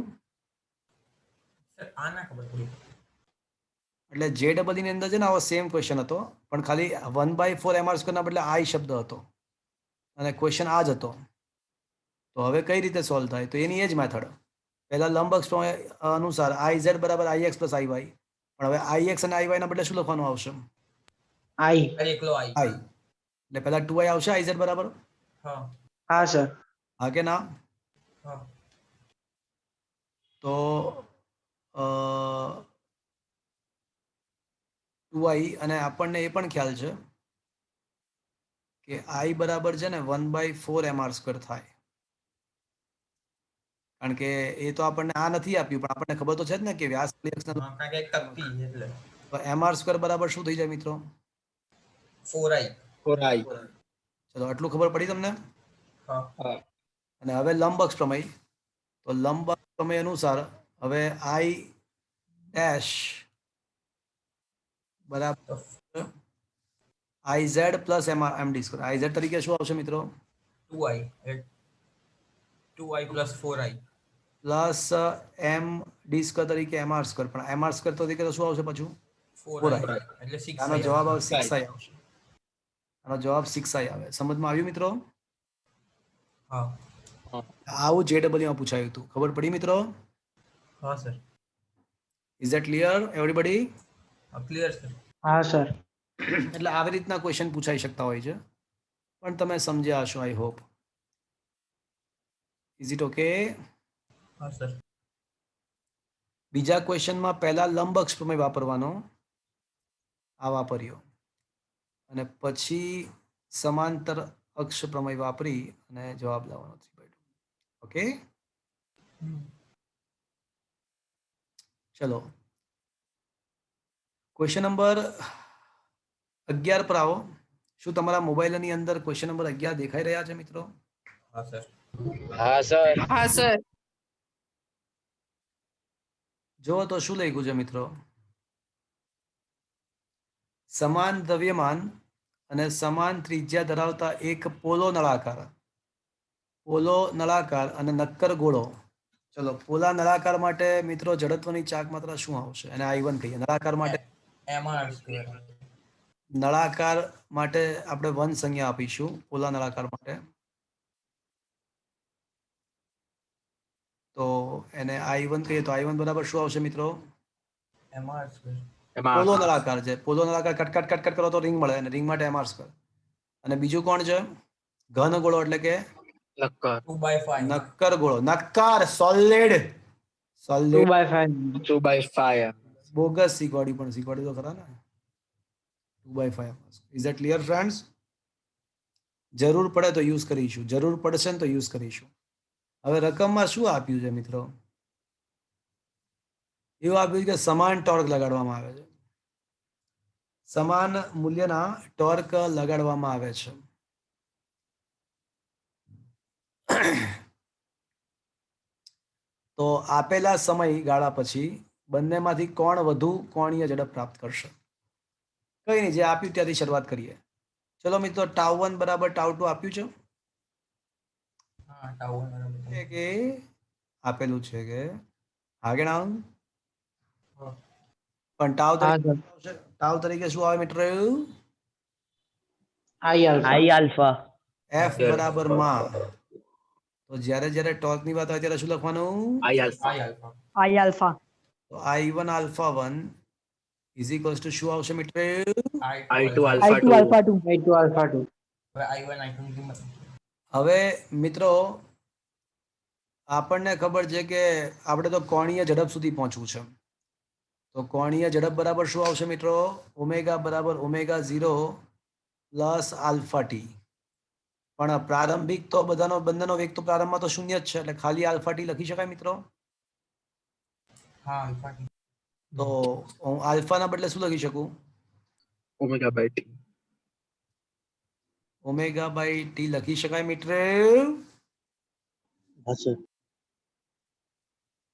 Sir આ ના ખબર પડી. એટલે JEE ની અંદર છે ને આવો સેમ ક્વેશ્ચન હતો પણ ખાલી 1/4 MR સ્ક્વેર ના બદલે I શબ્દ હતો અને ક્વેશ્ચન આ જ હતો. તો હવે કઈ રીતે સોલ્વ થાય? તો એની એ જ મેથડ. પહેલા લંબ અક્ષ પ્રમેય અનુસાર IZ બરાબર IX પ્લસ IY. પણ હવે IX અને IY ના બદલે શું લખવાનું આવશે? I. એકલો I. I. એટલે પહેલા 2I આવશે IZ બરાબર. હા. હા સર. હા કે ના? હા. તો 2I અને આપણને એ પણ ખ્યાલ છે કે I બરાબર છે ને 1/4 MR સ્ક્વેર થાય. કારણ કે એ તો આપણને આ નથી આપ્યું પણ આપણને ખબર તો છે જ ને કે વ્યાસ હા કારણ કે એક તકતી એટલે તો MR સ્ક્વેર બરાબર શું થઈ જાય મિત્રો? 4i. 4i. ચલો આટલું ખબર પડી તમને? હા. અને હવે લંબ અક્ષ પ્રમેય. તો લંબ અક્ષ પ્રમેય અનુસાર હવે I ડેશ બરાબર તો IZ plus MD square. IZ તરીકે શું આવશે મિત્રો? 2i. 2i plus 4i. Plus MD square તરીકે MR સ્ક્વેર. પણ MR સ્ક્વેર તરીકે તો શું આવશે પાછું? 4i. 4i. એટલે 6i. આનો જવાબ આવે આવશે. 6i આવશે. આનો જવાબ 6i આવે. સમજમાં આવ્યું મિત્રો? હા. આવું JEE માં પૂછાયું હતું. ખબર પડી મિત્રો? હા sir. Is that clear everybody? Clear sir. હા સર. એટલે આવી રીતના ક્વેશ્ચન પૂછાઈ શકતા હોય છે પણ તમે સમજ્યા હશો I hope. Is it okay? હા સર. બીજા ક્વેશ્ચનમાં પહેલા લંબ અક્ષ પ્રમેય વાપરવાનો. આ વાપર્યો અને પછી સમાંતર અક્ષ પ્રમેય વાપરી અને જવાબ લાવવાનો છે. ઓકે ચલો ક્વેશ્ચન નંબર 11 પર આવો. શું તમારા મોબાઈલની અંદર ક્વેશ્ચન નંબર 11 દેખાઈ રહ્યા છે મિત્રો? હા સર. હા સર. જો તો શું લખ્યું છે મિત્રો? સમાન દ્રવ્યમાન અને સમાન ત્રિજ્યા ધરાવતા એક પોલો નળાકાર અને નક્કર ગોળો. ચલો પોલા નળાકાર માટે મિત્રો જડત્વની ચાક માત્રા શું આવશે? અને I1 કહીએ. નળાકાર માટે mr square. નળાકાર માટે આપણે 1 સંજ્ઞા આપીશું. પોલા નળાકાર માટે તો એને I1 કહીએ તો I1 બરાબર શું આવશે મિત્રો? mr square. પોલો નળાકાર છે. પોલો નળાકાર કટ કરો તો રિંગ મળે અને રિંગ માટે MR સ્ક્વેર. અને બીજું કોણ છે? ઘન ગોળો એટલે કે નક્કર. 2/5. નક્કર ગોળો. નક્કર સોલિડ 2/5. 2/5. બોગસ શીખવાડ્યું પણ શીખવાડ્યું તો ખરા ને 2/5 ઇઝ ધેટ ક્લિયર ફ્રેન્ડ્સ? જરૂર પડે તો યુઝ કરીશું, જરૂર પડશે ને તો યુઝ કરીશું. હવે રકમમાં શું આપ્યું છે મિત્રો? એવું આપ્યું છે કે સમાન ટોર્ક લગાડવામાં આવે છે, સમાન મૂલ્યના ટોર્ક લગાડવામાં આવે છે. તો આપેલા સમયગાળા પછી બંનેમાંથી કોણ વધુ કોણીય ઝડપ પ્રાપ્ત કરશે? કઈ નહીં, જે આપ્યું ત્યાંથી શરૂઆત કરીએ. ચલો મિત્રો, ટાઉ1 બરાબર ટાઉ2 આપ્યું છે હા ટાઉ બરાબર કે આપેલું છે કે આગળ પણ ટાઉ હા તરીકે સર. શું આવશે? ટાઉ તરીકે શું આવે મિત્રો? I alpha. આલ્ફા. એફ બરાબર માં. તો જ્યારે જ્યારે ટોર્કની વાત આવે ત્યારે શું લખવાનું? I alpha. I alpha I alpha. તો I1 alpha 1 is equals to શું આવશે મિત્રો? I2 I2 alpha I2 alpha 2. I2 alpha 2. હવે I1 I2 ની કિંમત હવે મિત્રો આપણને ખબર છે કે આપણે તો કોણીય ઝડપ સુધી પહોંચવું છે. તો કોણીય ઝડપ બરાબર શું આવશે મિત્રો? ઓમેગા બરાબર ઓમેગા 0 પ્લસ આલ્ફા ટી. પણ પ્રારંભિક તો બંનેનો વેગ તો પ્રારંભમાં તો શૂન્ય જ છે, એટલે ખાલી આલ્ફા ટી લખી શકાય મિત્રો? હા આલ્ફા ટી તો હું આલ્ફાના બદલે શું લખી શકું? omega by t. Omega by T લખી શકાય મિત્ર? હા સર.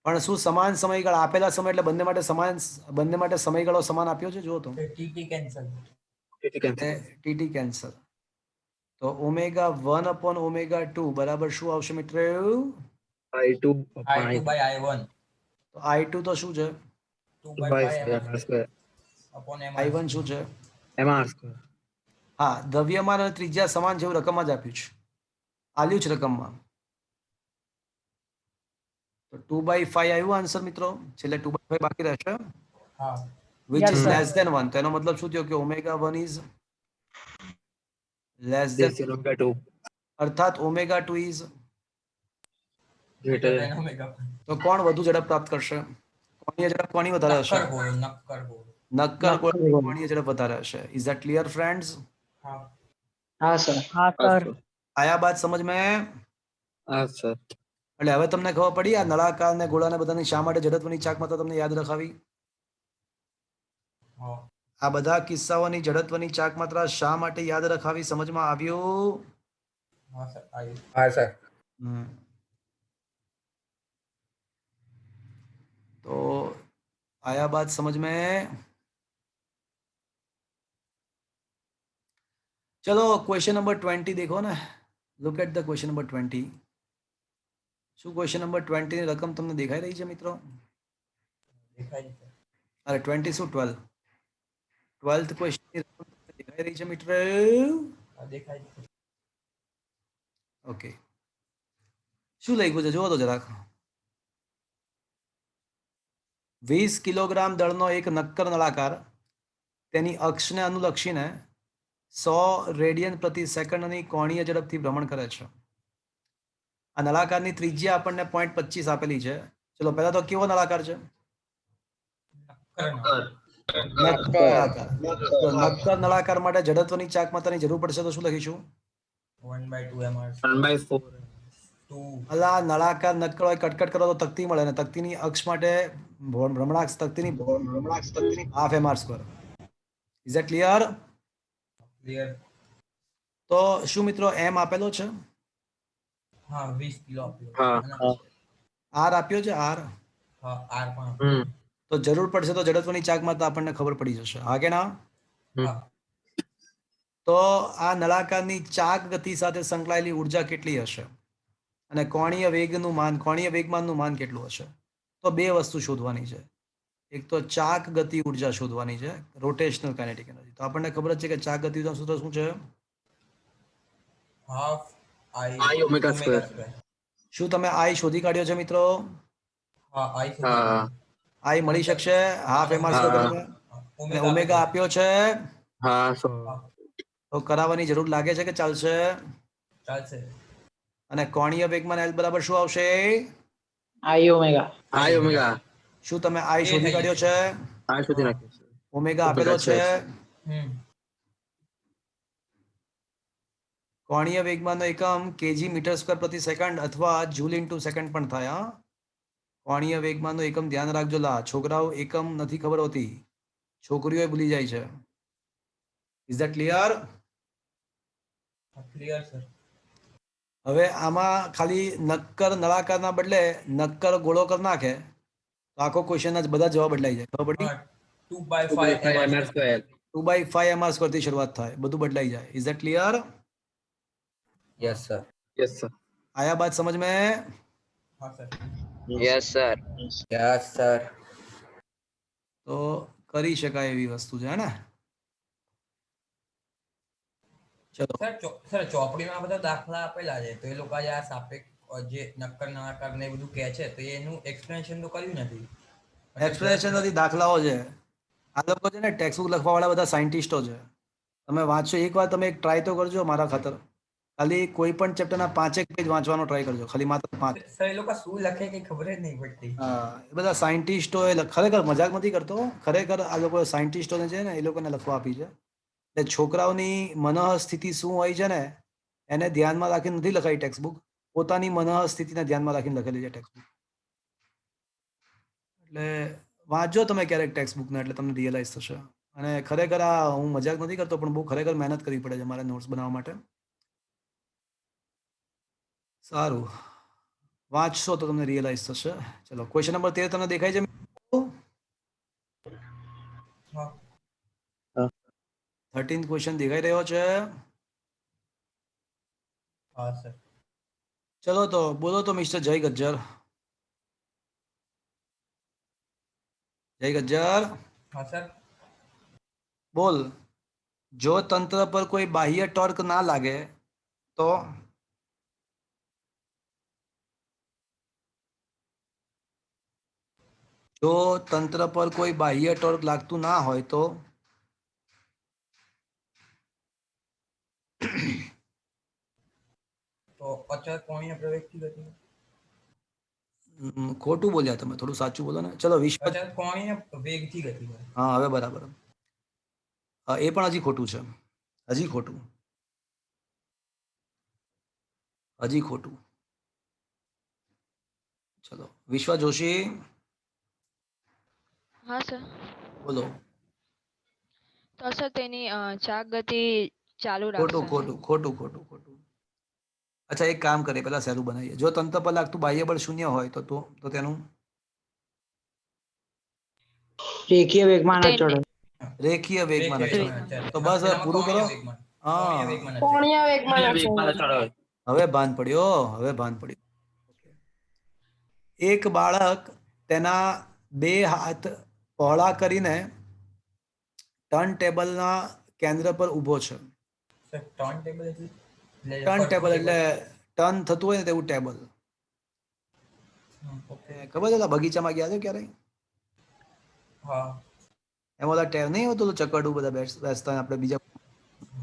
પણ શું સમાન સમયગાળા આપેલા સમય એટલે બંને માટે સમયગાળો સમાન આપ્યો છે? જુઓ તો TT cancel It cancel. TT cancel. તો ઓમેગા 1 અપોન ઓમેગા 2 બરાબર શું આવશે મિત્ર? I2 upon I2 by I1 તો I2 તો શું છે? 2 by by 5 5 r square. upon m I1 શું છે? M r square. હા, દ્રવ્યમાન અને ત્રિજ્યા સમાન જેવું રકમમાં જ આપ્યું છે, આલ્યું છે રકમમાં. તો 2/5 આવ્યું આન્સર મિત્રો, છેલ્લે 2/5 બાકી રહેશે, હા which Yes, is sir. less than 1. તો એનો મતલબ શું થયો કે omega 1 is less This than, is omega 2 અર્થાત omega 2 is. greater greater than than omega તો કોણ વધુ ઝડપ પ્રાપ્ત કરશે? કોણીય ઝડપ કોની વધારે હશે? નક્કર બોલ નક્કર નક્કર કોણીય બોલ. કોણીય ઝડપ વધારે હશે. Is that clear friends? હા हाँ सर. हाँ सर. આયા બાત સમજ મેં? ah sir. એટલે હવે તમને ખબર પડી આ નળાકાર ને ગોળાને બધાની શા માટે જડત્વની ચાક માત્રા તમને યાદ રખાવી? હા આ બધા કિસ્સાઓની જડત્વની ચાક માત્રા શા માટે યાદ રખાવી સમજમાં આવ્યું? હા સર આવ્યું હા સર. तो आया बात समझ में? चलो क्वेश्चन नंबर 20 देखो ना, look at the question number 20. શું ક્વેશ્ચન નંબર 20 ની રકમ તમને દેખાઈ રહી છે મિત્રો? દેખાય છે અરે 20 શું 12? 12th ક્વેશ્ચન ની રકમ તમને દેખાઈ રહી છે મિત્ર? હા દેખાય છે ઓકે, શું લખ્યું છે જુઓ તો જરાક. 20 કિલોગ્રામ દળનો એક નક્કર નળાકાર તેની અક્ષને અનુલક્ષીને 100 રેડિયન પ્રતિ સેકન્ડની કોણીય ઝડપથી ભ્રમણ કરે છે. આ નળાકારની ત્રિજ્યા આપણને 0.25 આપેલી છે. ચલો પહેલા તો કેવો નળાકાર છે? નક્કર નળાકાર. તો નક્કર નળાકાર માટે જડત્વની ચાક માત્રાની જરૂર પડશે તો શું લખીશું? 1/2 mr 1/4. 2 અલા નળાકાર નક્કર હોય કટકટ કરો તો તકતી મળે ને તકતીની અક્ષ માટે ભ્રમણાક્ષ તકતીની half mr square. Is that clear? Clear તો શું મિત્રો એમ આપેલો છે? હા 20 કિલો આપ્યો હા. અને આર આપ્યો છે આર. હા આર પણ તો જરૂર પડશે તો જડત્વની ચાક માત્રા આપણને ખબર પડી જશે, હા કે ના? હા તો આ નળાકારની ચાક ગતિ સાથે સંકળાયેલી ઉર્જા કેટલી હશે અને કોણીય વેગમાનનું માન કેટલું હશે? તો બે વસ્તુ શોધવાની છે. એક તો ચાક ગતિ ઉર્જા શોધવાની છે, રોટેશનલ કાઇનેટિક એનર્જી. તો આપણને ખબર જ છે કે ચાક ગતિ ઉર્જાનું સૂત્ર શું છે? Half I omega square. શું તમે આઈ શોધી કાઢ્યો છે મિત્રો? હા આઈ હા. આઈ મળી શકશે હાફ mr હા. સ્ક્વેર અને ઓમેગા આપ્યો છે, હા so તો કરાવવાની જરૂર લાગે છે કે ચાલશે? ચાલશે અને કોણીય વેગમાન L બરાબર શું આવશે? I omega. I omega. શું તમે આઈ એ શોધી થઈ કાઢ્યો જશે. છે? I શોધી નાખ્યો છે. ઓમેગા આપેલો Omega છે. હમ કોણીય વેગમાનનો એકમ કેજી મીટર સ્ક્વેર પ્રતિ સેકન્ડ અથવા જૂલ ઇન્ટુ સેકન્ડ પણ થાય. હા, કોણીય વેગમાનનો એકમ ધ્યાન રાખજો. લા છોકરાઓ એકમ નથી ખબર હોતી, છોકરીઓ ભૂલી જાય છે. Is that clear? Clear sir. હવે આમાં ખાલી નક્કર નળાકારના બદલે નક્કર ગોળો કરી નાખે તો આખો ક્વેશ્ચન જ બધા જવાબ બદલાઈ જાય. ખબર પડી? હા 2/5 2/5 mr mr square. 2/5 mr square થી શરૂઆત થાય, બધું બદલાઈ જાય. Is that clear? Yes sir. Yes, sir. આયા બાત સમજ મેં? હા sir. Yes, sir. Yes sir. તો કરી શકાય એવી વસ્તુ છે ને. ચલો, સર ચોપડીમાં બધા દાખલા આપેલા છે તો એ લોકો આ સાપેક્ષ જે નક્કર નળાકાર ને એ બધું કહે છે તો એનું એક્સપ્લેનેશન તો કર્યું નથી. એક્સપ્લેનેશન નથી, દાખલાઓ છે. આ લોકો છે ને ટેક્સ્ટબુક લખવા વાળા બધા સાયન્ટિસ્ટો છે. તમે વાંચો, એકવાર તમે એક ટ્રાય તો કરજો મારા ખાતર. ખાલી કોઈ પણ ચેપ્ટરના 5 પેજ વાંચવાનો ટ્રાય કરજો, ખાલી માત્ર 5. સર એ લોકો શું લખે કઈ ખબર જ નહીં પડતી. હા, એ બધા સાયન્ટિસ્ટો ખરેખર મજાક નથી કરતો, ખરેખર આ લોકો સાયન્ટિસ્ટોને છે ને એ લોકોને લખવા આપી છે. એટલે છોકરાઓની મનઃસ્થિતિ શું હોય છે ને એને ધ્યાનમાં રાખીને નથી લખાઈ ટેક્સ્ટબુક, પોતાની મનઃસ્થિતિને ધ્યાનમાં રાખીને લખેલી છે ટેક્સ્ટબુક. એટલે વાંચજો તમે ક્યારેક ટેક્સ્ટબુકને, એટલે તમને રિયલાઇઝ થશે. અને ખરેખર આ હું મજાક નથી કરતો, પણ બહુ ખરેખર મહેનત કરવી પડે છે મારે નોટ્સ બનાવવા માટે. સારું, વાંચશો તો તમને રિયલાઇઝ થશે. ચલો, ક્વેશ્ચન નંબર 13 તમને દેખાય છે? હા 13th ક્વેશ્ચન દેખાઈ રહ્યો છે? હા સર. ચલો તો બોલો તો મિસ્ટર જય ગજ્જર. જય ગજ્જર, હા સર. બોલ. જો તંત્ર પર કોઈ બાહ્ય ટોર્ક ના લાગે તો? જો તંત્ર પર કોઈ બાહ્ય ટોર્ક લાગતું ના હોય તો? તો અચળ કોણીય પ્રવેગથી ગતિ. ખોટું બોલ્યા તમે, થોડું સાચું બોલો ને. ચલો, વિશ્વ. અચળ કોણીય વેગથી ગતિ કરે. હા, હવે બરાબર. એ પણ હજી ખોટું છે, હજી ખોટું, હજી ખોટું. ચલો, વિશ્વ જોશી, હા સર. બોલો. તો સર તેની ચાક ગતિ ચાલુ ખોટું રાખશે. ખોટું ખોટું ખોટું ખોટું. અચ્છા, એક કામ કરીએ, પેલા સહેલું બનાવીએ. જો તંત્ર પર લાગતું બાહ્ય બળ શૂન્ય હોય તો તેનું રેખીય વેગમાન તેને અચળ. રેખીય વેગમાન અચળ. તો બસ હવે પૂરું કરો. હા, કોણીય વેગમાન વેગમાન અચળ હોય. હવે ભાન પડ્યો, હવે ભાન પડ્યું. એક બાળક તેના 2 હાથ પહોળા કરીને ટર્ન ટેબલના કેન્દ્ર પર ઊભો છે. ટર્ન ટેબલ એટલે ટર્ન ટેબલ એટલે ટર્ન થતું હોય ને તેવું ટેબલ. ખબર છે, બગીચામાં ગયા છો ક્યારે? હા એમાં ઓલા ટેબ નહીં હોતું, ચકરડું બધા બેસતા હોય, આપણે બીજા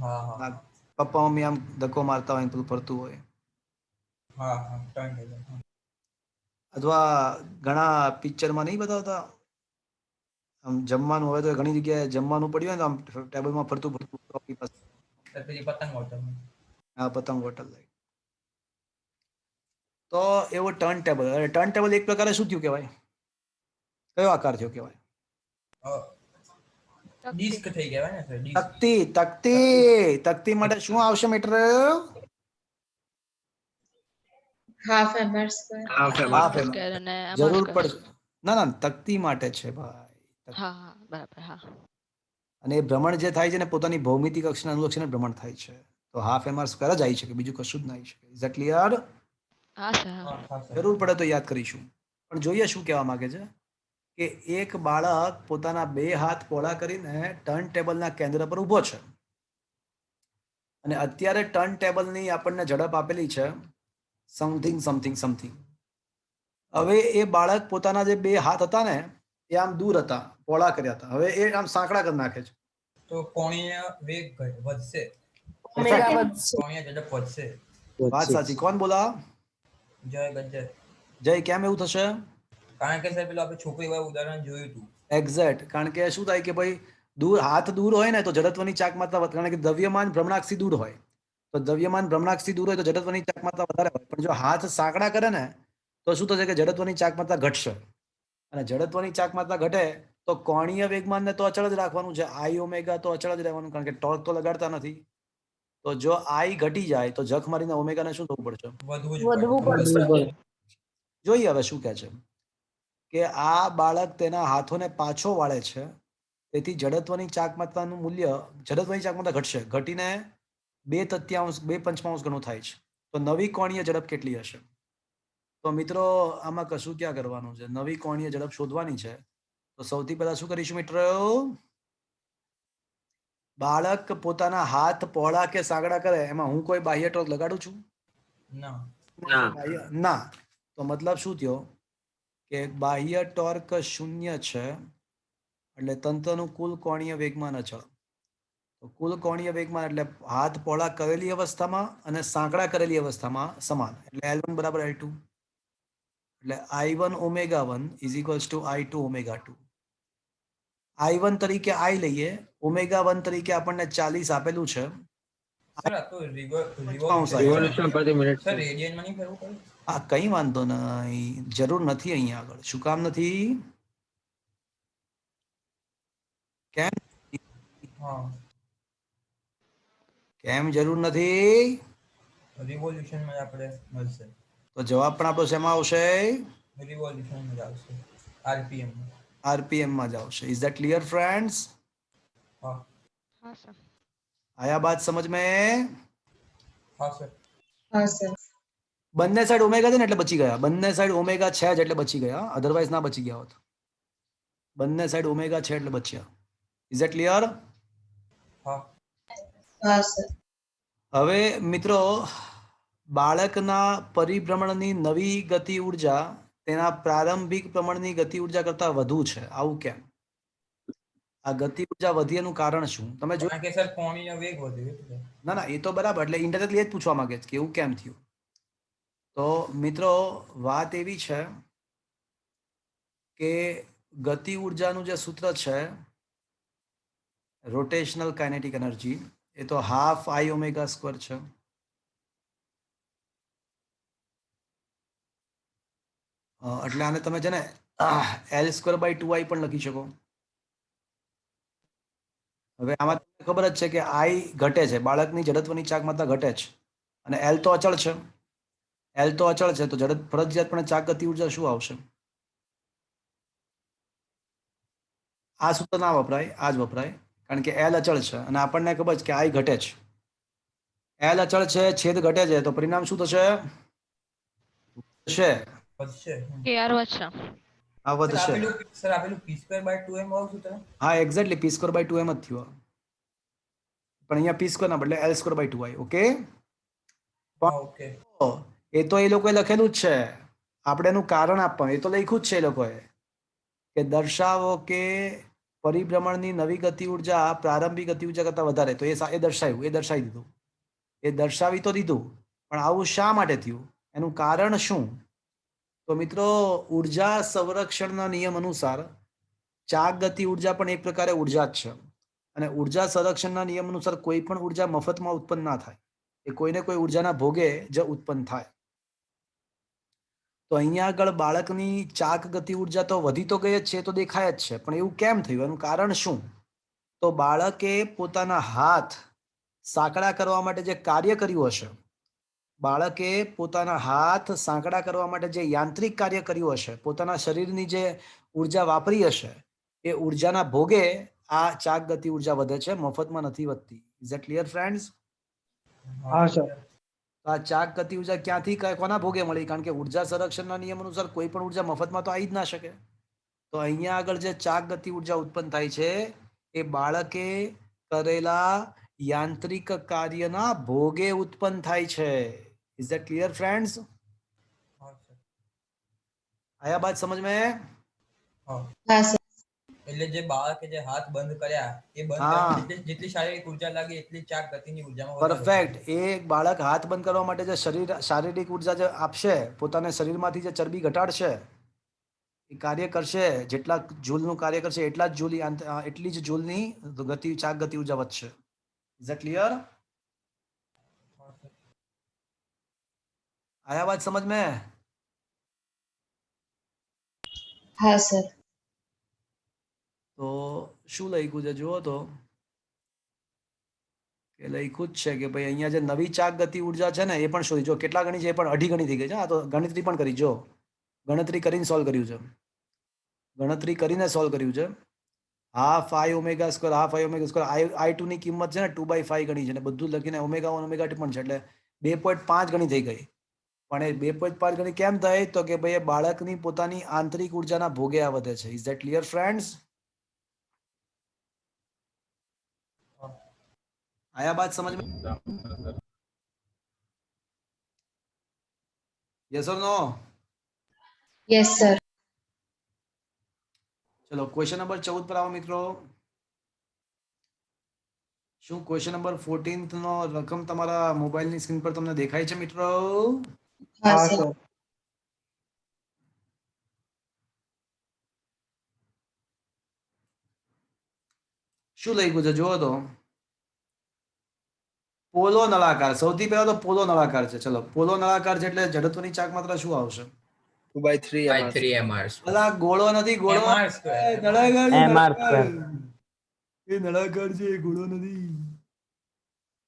હા હા પપ્પા મમ્મી આમ ધક્કો મારતા હોય, પેલું ફરતું હોય. હા હા ટર્ન ટેબલ. અથવા ઘણા પિક્ચરમાં નહીં બતાવતા, આમ જમવાનું હોય તો ઘણી જગ્યાએ જમવાનું પડ્યું હોય ને આમ ટેબલમાં ફરતું ફરતું પેલી પતંગ હોટલ. આ પતંગ હોટલ લાઈક. તો એવો ટર્ન ટેબલ. ટર્ન ટેબલ એક પ્રકારે શું થયું કહેવાય? કયો આકાર થયો કહેવાય? ડિસ્ક થઈ ગયા ને સર, ડિસ્ક. તકતી. તકતી તકતી માટે શું આવશે મીટર? half mr square. Half half mr. Square અને જરૂર સ્ક્વેર. પડશે. ના, તકતી માટે છે ભાઈ. હા હા બરાબર. હા અને એ ભ્રમણ જે થાય છે ને પોતાની ભૌમિતિક અક્ષને અનુલક્ષીને ભ્રમણ થાય છે. તો હાફ mr સ્ક્વેર જ આવી શકે, બીજું કશું જ ના આવી શકે. Is that clear? હા સર. હા હા સર. જરૂર પડે તો યાદ કરીશું. પણ જોઈએ શું કહેવા માંગે છે કે એક બાળક પોતાના 2 હાથ પહોળા કરીને ટર્ન ટેબલના કેન્દ્ર પર ઊભો છે અને અત્યારે ટર્ન ટેબલની આપણને ઝડપ આપેલી છે સમથિંગ સમથિંગ સમથિંગ. હવે એ બાળક પોતાના જે 2 હાથ હતા ને એ આમ દૂર હતા, પહોળા કર્યા હતા, હવે એ આમ સાંકડા કરી નાખે છે. તો કોણીય વેગ વધશે, ઓમેગા વધશે. કોણીય ઝડપ વધશે. વાત સાચી. કોણ બોલા? જય ગજ્જર. જય કેમ એવું થશે? કારણ કે સર પેલું આપણે છોકરી વાળું ઉદાહરણ જોયું હતું. એક્ઝેક્ટ. કારણ કે શું થાય કે ભાઈ હાથ દૂર હોય ને તો જડત્વની ચાક માત્રા કારણ કે દ્રવ્યમાન ભ્રમણાક્ષથી દૂર હોય, તો દ્રવ્યમાન ભ્રમણાક્ષથી દૂર હોય તો જડત્વની ચાક માત્રા વધારે હોય. પણ જો હાથ સાંકડા કરે ને તો શું થશે કે જડત્વની ચાક માત્રા ઘટશે, અને જડત્વની ચાક માત્રા ઘટે તો કોણીય વેગમાનને તો અચળ જ રાખવાનું છે, આઈ ઓમેગા તો અચળ જ રહેવાનું, કારણ કે ટોર્ક તો લગાડતા નથી. તો જો આઈ ઘટી જાય તો જખ મારીને ઓમેગાને શું થવું પડશે? વધવું પડશે. જોઈએ હવે શું કહે છે કે આ બાળક તેના હાથોને પાછો વાળે છે, તેથી જડત્વની ચાક માત્રાનું મૂલ્ય જડત્વની ચાક માત્રા ઘટશે, ઘટીને 2/3 ગણું થાય છે. તો નવી કોણીય ઝડપ કેટલી હશે? તો મિત્રો આમાં કશું ક્યાં કરવાનું છે, નવી કોણીય ઝડપ શોધવાની છે. તો સૌથી પહેલા શું કરીશું મિત્રો? બાળક પોતાના હાથ પહોળા કે સાંકડા કરે એમાં હું કોઈ બાહ્ય ટોર્ક લગાડું છું? ના. ના. તો મતલબ શું થયો કે બાહ્ય ટોર્ક 0 છે, એટલે તંત્રનું કુલ કોણીય વેગમાન અચળ. તો કુલ કોણીય વેગમાન એટલે હાથ પહોળા કરેલી અવસ્થામાં અને સાંકડા કરેલી અવસ્થામાં સમાન, એટલે L1 બરાબર L2, એટલે I1 omega 1 is equals to I2 omega 2. I1 તરીકે I લઈએ, ઓમેગા 1 તરીકે આપણને 40 આપેલું છે. સર આ તો રિવોલ્યુશન પ્રતિ મિનિટ સર રેડિયનમાં નહીં ફેરવું પડે? આ કઈ વાંધો નહીં, જરૂર નથી અહીંયા આગળ. શું કામ નથી? કેમ હા, કેમ જરૂર નથી? રિવોલ્યુશનમાં આપણે મળશે. તો જવાબ પણ આપણો શેમાં આવશે? રિવોલ્યુશનમાં જ આવશે, RPM. RPM માં જ આવશે. Is that clear friends? હા. હા સર. આયા બાત સમજ में? હા સર. હા સર. બંને સાઈડ ઓમેગા છે ને એટલે બચી ગયા. બંને સાઈડ ઓમેગા છે જ એટલે બચી ગયા, અધરવાઇઝ ના બચી ગયા હોત. બંને સાઈડ ઓમેગા છે એટલે બચ્યા. Is that clear? હા. હા સર. હવે મિત્રો બાળકના પરિભ્રમણની નવી ગતિ ઉર્જા તેના પ્રારંભિક પ્રમાણની ગતિ ઉર્જા કરતા વધુ છે. આવું કેમ? આ ગતિ ઉર્જા વધી એનું કારણ શું? તમે જો કારણ કે સર કોણીનો વેગ વધ્યો એટલે. ના ના એ તો બરાબર, એટલે ઇન્ડિરેક્ટલી એ જ પૂછવા માંગે છે કે એવું કેમ થયું. તો મિત્રો વાત એવી છે કે ગતિ ઉર્જાનું જે સૂત્ર છે રોટેશનલ કાઇનેટિક એનર્જી, એ તો હાફ I ઓમેગા સ્ક્વેર છે. એટલે આને તમે છે ને L²/2I પણ લખી શકો. હવે આમાં તમને ખબર જ છે કે I ઘટે છે, બાળકની જડત્વની ચાક માત્રા ઘટે છે, અને L તો અચળ છે. L તો અચળ છે તો જડત ફરજિયાતપણે ચાક ગતિ ઉર્જા શું આવશે? આ સૂત્ર ના વપરાય, આ જ વપરાય, કારણ કે L અચળ છે અને આપણને ખબર છે કે I ઘટે છે. L અચળ છે, છેદ ઘટે છે, તો પરિણામ શું થશે? વધશે. KR વધશે. આ વધશે. સર આપેલું p²/2m વાળું સૂત્ર? હા એક્ઝેક્ટલી p²/2m જ થયું. પણ અહીંયા p² ના બદલે L²/2I. ઓકે, હા, ઓકે. એ તો એ લોકોએ લખેલું જ છે, આપણે એનું કારણ આપવાનું, એ તો લખ્યું જ છે એ લોકોએ કે દર્શાવો કે પરિભ્રમણની નવી ગતિ ઉર્જા પ્રારંભિક ગતિ ઉર્જા કરતા વધારે. તો એ દર્શાવી દીધું, એ દર્શાવી તો દીધું, પણ આવું શા માટે થયું, એનું કારણ શું? તો મિત્રો ઉર્જા સંરક્ષણના નિયમ અનુસાર ચાક ગતિ ઉર્જા પણ એક પ્રકારે ઉર્જા જ છે, અને ઉર્જા સંરક્ષણના નિયમ અનુસાર કોઈ પણ ઉર્જા મફતમાં ઉત્પન્ન ના થાય, એ કોઈને કોઈ ઉર્જાના ભોગે જ ઉત્પન્ન થાય. તો અહીંયા આગળ બાળકની ચાક ગતિ ઉર્જા તો વધી તો ગઈ જ છે, તો દેખાય જ છે, પણ એવું કેમ થયું, એનું કારણ શું? તો બાળકે પોતાના હાથ સાંકડા કરવા માટે જે કાર્ય કર્યું હશે, બાળકે પોતાના હાથ સાંકડા કરવા માટે જે યાંત્રિક કાર્ય કર્યું હશે, પોતાના શરીરની જે ઉર્જા વાપરી હશે, એ ઉર્જાના ભોગે આ ચાક ગતિ ઉર્જા વધે છે, મફતમાં નથી વધતી. Is that clear friends? હા સર. આ ચાક ગતિ ઉર્જા ક્યાંથી કોના ભોગે મળી? કારણ કે ઉર્જા સંરક્ષણના નિયમ અનુસાર કોઈ પણ ઉર્જા મફતમાં તો આવી જ ના શકે. તો અહીંયા આગળ જે ચાક ગતિ ઉર્જા ઉત્પન્ન થાય છે એ બાળકે કરેલા યાંત્રિક કાર્યના ભોગે ઉત્પન્ન થાય છે. Is that clear friends? હા સર. આયા બાત સમજ में? હા. હા સર. એટલે જે બાળકે જે હાથ બંધ કર્યા એ બંધ હા. કરવામાં જેટલી શારીરિક ઉર્જા લાગે એટલી ચાક ગતિની ઉર્જામાં વધારો થાય. પરફેક્ટ. એ બાળક હાથ બંધ કરવા માટે જે શારીરિક ઉર્જા જે આપશે, પોતાને શરીરમાંથી જે ચરબી ઘટાડશે, એ કાર્ય કરશે, જેટલા જૂલનું કાર્ય કરશે એટલા જ એટલી જ જૂલની ચાક ગતિ ઉર્જા વધશે. Is that clear? आया बात समझ में? हाँ सर તો શું લખ્યું છે જુઓ તો, કે લખ્યું જ છે કે ભાઈ અહીંયા જે નવી ચાક ગતિ ઉર્જા છે ને એ પણ શોધી. જો કેટલા ગણી છે એ પણ અઢી ગણી થઈ ગઈ છે. આ તો ગણતરી પણ કરી. જો ગણતરી કરીને સોલ્વ કર્યું છે, ગણતરી કરીને સોલ્વ કર્યું છે. હાફ આઈ ઓમેગા સ્ક્વેર, હાફ આઈ ઓમેગા સ્ક્વેર, I2 ની કિંમત છે ને 2/5 ગણી છે ને બધું લખીને ઓમેગા 1 ઓમેગા 2 પણ છે, એટલે 2.5 ગણી થઈ ગઈ. પણ એ 2.5 ગણી કેમ થઈ? તો કે ભાઈ એ બાળકની પોતાની આંતરિક ઉર્જાના ભોગે આ વધે છે. Is that clear friends? आया बात समझ में? यस और नो? यस सर चलो क्वेश्चन नंबर 14 पर आओ મિત્રો. શું ક્વેશ્ચન નંબર 14 નો રકમ તમારા મોબાઈલની સ્ક્રીન પર તમને દેખાય છે મિત્રો? हाँ हाँ सर सर શું લખ્યું છે જુઓ તો. પોલો નળાકાર. સૌથી પહેલા તો પોલો નળાકાર છે. ચલો પોલો નળાકાર છે એટલે જડત્વની ચાક માત્રા શું આવશે? 2/3 by 3 mrs. અલા ગોળો નથી, ગોળો MR square. એ નળાકાર છે, MR નળાકાર. square. એ નળાકાર છે, એ ગોળો નથી.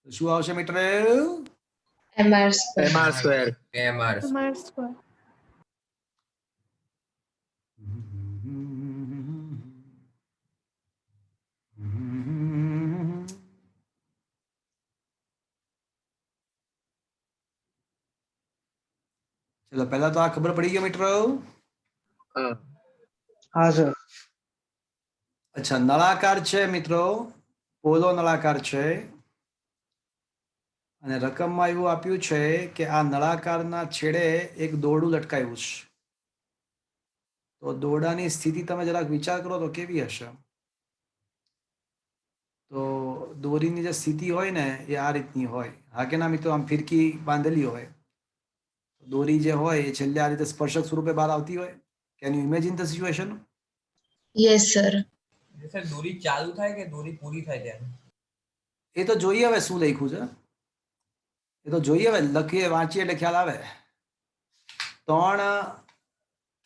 તો શું આવશે મિત્ર? MR square mr square mrs. ચલો પહેલા તો આ ખબર પડી ગઈ મિત્રો. હા हाँ सर અચ્છા નળાકાર છે મિત્રો, પોલો નળાકાર છે અને રકમમાં એવું આપ્યું છે કે આ નળાકારના છેડે એક દોરડું લટકાયું છે. તો દોરડાની સ્થિતિ તમે જરાક વિચાર કરો તો કેવી હશે? તો દોરીની જે સ્થિતિ હોય ને એ આ રીતની હોય. હા કે ના મિત્રો? આમ ફિરકી બાંધેલી હોય, દોરી જે હોય એ છેલ્લે આ રીતે સ્પર્શક સ્વરૂપે બહાર આવતી હોય. Can you imagine the situation? Yes sir sir દોરી ચાલુ થાય કે દોરી પૂરી થાય ત્યારે? એ તો જોઈએ હવે શું લખ્યું છે. એ તો જોઈએ હવે, લખીએ વાંચીએ એટલે ખ્યાલ આવે. 3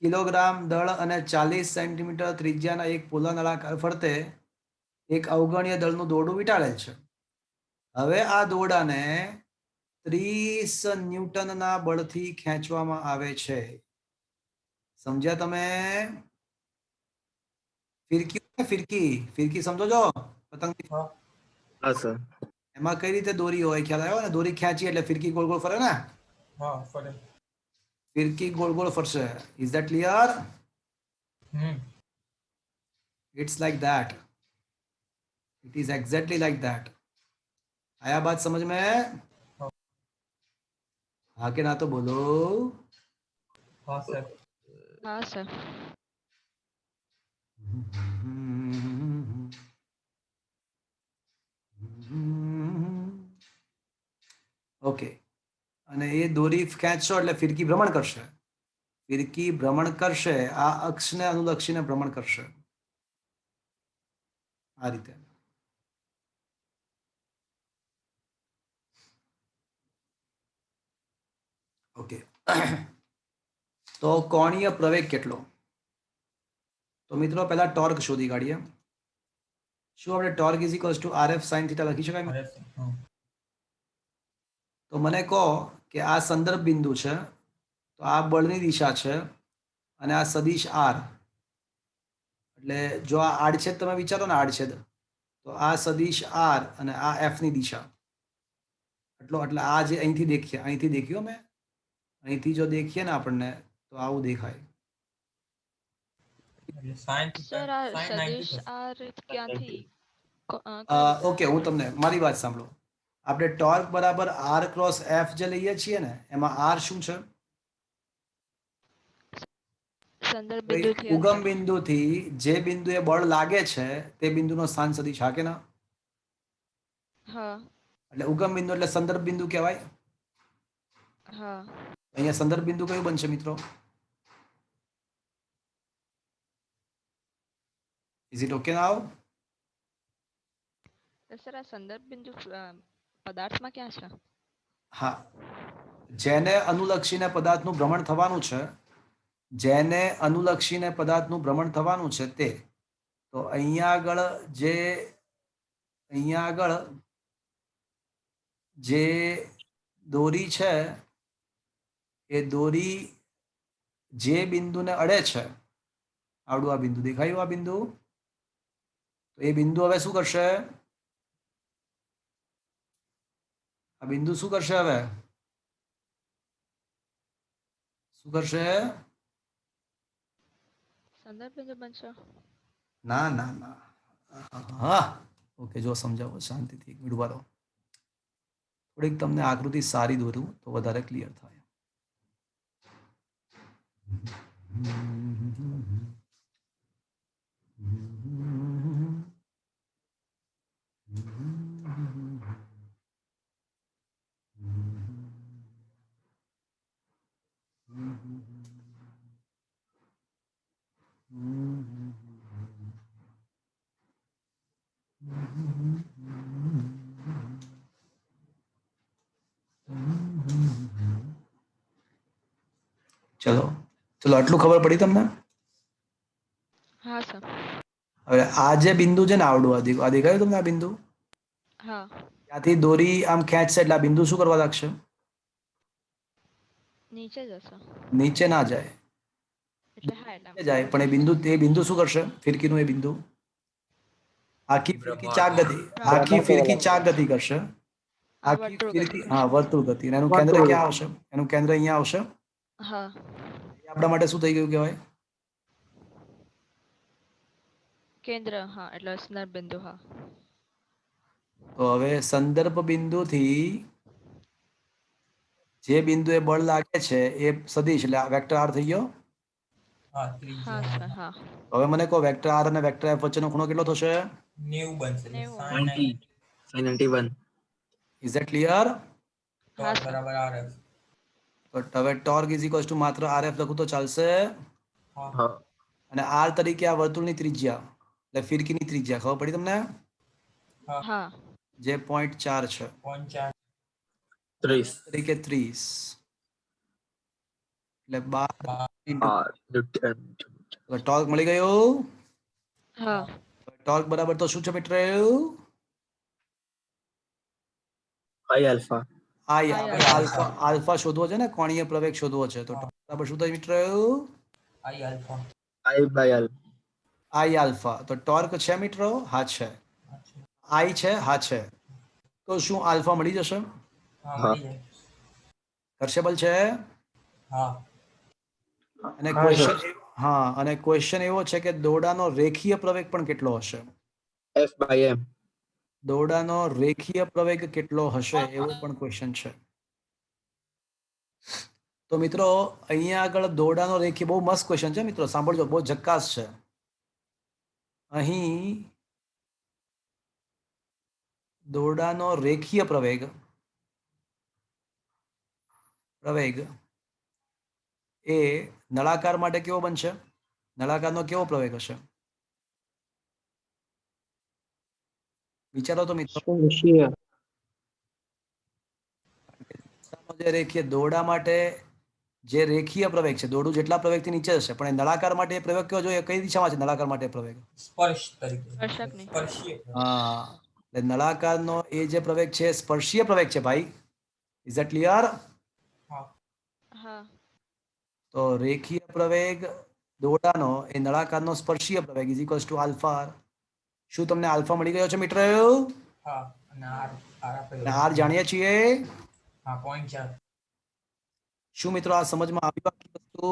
કિલોગ્રામ દળ અને 40 સેન્ટીમીટર ત્રિજ્યાના એક પોલા નળાકાર ફરતે એક અવગણ્ય દળનું દોરડું વીંટાળેલ છે. હવે આ દોરડાને 30 ન્યૂટનના બળથી ખેંચવામાં આવે છે. સમજ્યા તમે? ફિરકી ફિરકી ફિરકી સમજો છો? પતંગ હા સર એમાં કઈ રીતે દોરી હોય ખ્યાલ આવ્યો ને? દોરી ખેંચી એટલે ફિરકી ગોળ ગોળ ફરે ને? હા ફરે. ફિરકી ગોળ ગોળ ફરશે. Is that clear? It's like that. It is exactly like that. आया बात समझ में? हाँ के ना तो बोलो. હા સર હા સર. ઓકે. અને એ દોરી ખેંચશો એટલે ફિરકી ભ્રમણ કરશે. ફિરકી ભ્રમણ કરશે, આ અક્ષને અનુલક્ષીને ભ્રમણ કરશે આ રીતે. ઓકે. તો કોણીય પ્રવેગ કેટલો? તો મિત્રો પહેલા ટોર્ક શોધી કાઢીએ. શું આપણે torque is equals to RF sin θ લખી શકાય? હા. તો મને કહો કે આ સંદર્ભ બિંદુ છે, તો આ બળની દિશા છે અને આ સદિશ R. એટલે જો આ આડછેદ તમે વિચારો ને, આડછેદ, તો આ સદિશ R અને આ F ની દિશા એટલો, એટલે આ જે અહીંથી દેખ્યો મેં, અહીંથી જો દેખીએ ને આપણને તો આવું દેખાય. સર આ સદિશ આર ક્યાંથી ઓકે, હું તમને મારી વાત સાંભળો. આપણે ટોર્ક બરાબર R ક્રોસ F જે લઈએ છીએ ને, એમાં R શું છે? સંદર્ભ ભાઈ, બિંદુથી ઉગમ અંતર. બિંદુથી જે બિંદુએ બળ લાગે છે તે બિંદુનો સ્થાન સદિશ, હા કે ના? હા એટલે ઉગમ બિંદુ એટલે સંદર્ભ બિંદુ કહેવાય. હા અહીંયા સંદર્ભ બિંદુ કયું બનશે મિત્રો? ઇઝ ઇટ ઓકે નાઉ? તો સર આ સંદર્ભ બિંદુ પદાર્થમાં ક્યાં છે? હા, જેને અનુલક્ષીને પદાર્થનું ભ્રમણ થવાનું છે, જેને અનુલક્ષીને પદાર્થનું ભ્રમણ થવાનું છે તે. તો અહીંયા આગળ જે દોરી છે એ દોરી જે બિંદુને અડે છે, આવડું આ બિંદુ દેખાયું, આ બિંદુ, તો એ બિંદુ હવે શું કરશે? આ બિંદુ શું કરશે? હવે શું કરશે? સંદર્ભ બિંદુ બનશે. ના ના ના, હા ઓકે, જો સમજાવો શાંતિથી, એક મિનિટ ઉભા રહો. થોડીક તમને આકૃતિ સારી દોરું તો વધારે ક્લિયર થાય. ચલો ચલો, આટલું ખબર પડી તમને? હા સર. હવે આ જે બિંદુ છે ને, આવડું આ દેખાયું તમને? આ બિંદુ હા ત્યાંથી દોરી આમ ખેંચશે એટલે આ બિંદુ શું કરવા લાગશે? નીચે જશે. નીચે ના જાય, એટલે હા એટલે નીચે જાય, પણ એ બિંદુ શું કરશે? ફિરકીનું એ બિંદુ આખી ફિરકી ચાક ગતિ, હા. આખી ફિરકી ચાક ગતિ કરશે. હા આખી વર્તુળ ફિરકી, ગતિ હા કરશે. વર્તુળ ગતિ, અને એનું કેન્દ્ર વર્તુળ. ક્યાં આવશે? એનું કેન્દ્ર અહીંયા આવશે. હા એ આપણા માટે શું થઈ ગયું કહેવાય? કેન્દ્ર. હા એટલે સંદર્ભ બિંદુ. હા તો હવે સંદર્ભ બિંદુથી જે બિંદુએ બળ લાગે છે એ સદિશ એટલે વેક્ટર આર થઈ ગયો. હા હા ત્રિજ્યા સર. હા હવે મને કહો, વેક્ટર આર અને વેક્ટર એફ વચ્ચેનો ખૂણો કેટલો થશે? 90 બનશે એટલે 90. 90. 91. Is that clear? હા ટોર્ક સર. બરાબર RF. તો હવે ટોર્ક ઇઝ ઇક્વલ્સ ટુ માત્ર આર એફ લખું તો ચાલશે? હા હા. અને આર તરીકે આ વર્તુળની ત્રિજ્યા એટલે ફિરકીની ત્રિજ્યા ખબર પડી તમને? હા હા જે 0.4 છે, 0.4 30. તરીકે 30 એટલે 12 12 ઇન્ટુ Lieutenant. ટોર્ક મળી ગયું. હા ટોર્ક બરાબર તો શું છે મિત્ર? I alpha. આઈ. આઈ આપણે આલ્ફા. આલ્ફા શોધવો છે ને, કોણીય પ્રવેગ શોધવો છે, તો હા. ટોર્ક બરાબર શું થાય મિત્ર? I alpha. I by L. I alpha. તો ટોર્ક છે મિત્રો? હા છે. અચ્છા. આઈ છે? હા છે. તો શું આલ્ફા મળી જશે? હા હા. મળી જાય. કરશેબલ છે? હા અને હા સર. ક્વેશ્ચન એવો છે કે દોરડાનો રેખીય પ્રવેગ પણ કેટલો હશે? F by M. દોરડાનો રેખીય પ્રવેગ કેટલો હશે એવો પણ ક્વેશ્ચન છે. તો મિત્રો અહીંયા આગળ દોરડાનો રેખીય, બહુ મસ્ત ક્વેશ્ચન છે મિત્રો, સાંભળજો, બહુ ઝક્કાસ છે. અહીં દોરડાનો રેખીય પ્રવેગ એ નળાકાર માટે કેવો બનશે? નળાકારનો કેવો પ્રવેગ હશે? વિચારો તો મિત્રો. સ્પર્શીય. જે રેખીય દોરડા માટે જે રેખીય પ્રવેગ છે, દોરડું જેટલા પ્રવેગથી નીચે હશે, પણ એ નળાકાર માટે એ પ્રવેગ કયો જોઈએ? કઈ દિશામાં છે નળાકાર માટે પ્રવેગ? સ્પર્શ તરીકે સ્પર્શકની. સ્પર્શીય હા, એટલે નળાકારનો એ જે પ્રવેગ છે સ્પર્શીય પ્રવેગ છે ભાઈ. Is that clear? હા હા તો રેખીય પ્રવેગ દોરડાનો એ નળાકારનો સ્પર્શીય પ્રવેગ ઇઝ ઇક્વલ્સ ટુ આલ્ફા. શું તમને આલ્ફા મળી ગયો છે મિત્ર? હા અને R અને આર જાણીએ છીએ. હા 0.4 શું મિત્રો આ સમજમાં આવી વસ્તુ?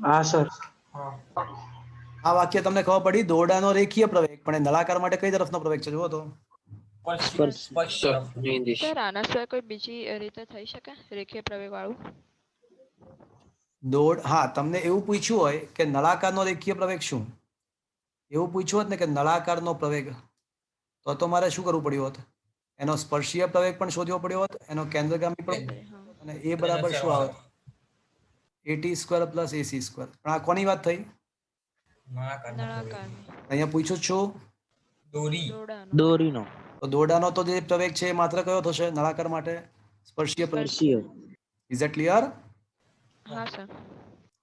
હા સર. હા આ વાક્ય તમને ખબર પડી? દોરડાનો રેખીય પ્રવેગ, પણ એ નળાકાર માટે કઈ તરફનો પ્રવેગ છે જુઓ તો. સ્પર્શ તરફ. English. સર આના સિવાય કોઈ બીજી રીતે થઈ શકે રેખીય પ્રવેગ વાળું? હા, તમને એવું પૂછ્યું હોય કે નળાકારનો રેખીય પ્રવેગ શું, એવું પૂછ્યું હોત ને કે નળાકારનો પ્રવેગ, તો મારે શું કરવું પડ્યું હોત? એનો સ્પર્શીય પ્રવેગ પણ શોધવો પડ્યો હોત, એનો કેન્દ્રગામી પણ, કેન્દ્ર, હા. અને એ બરાબર શું આવત? AT² + AC². પણ આ કોની વાત થઈ? નળાકારની. અહીંયા પૂછ્યું છું દોરી. દોરડાનો. દોરીનો. તો દોરડાનો તો જે પ્રવેગ છે એ માત્ર કયો થશે નળાકાર માટે? સ્પર્શીય પ્રવેગ. સ્પર્શીય. Is it clear? હા સર.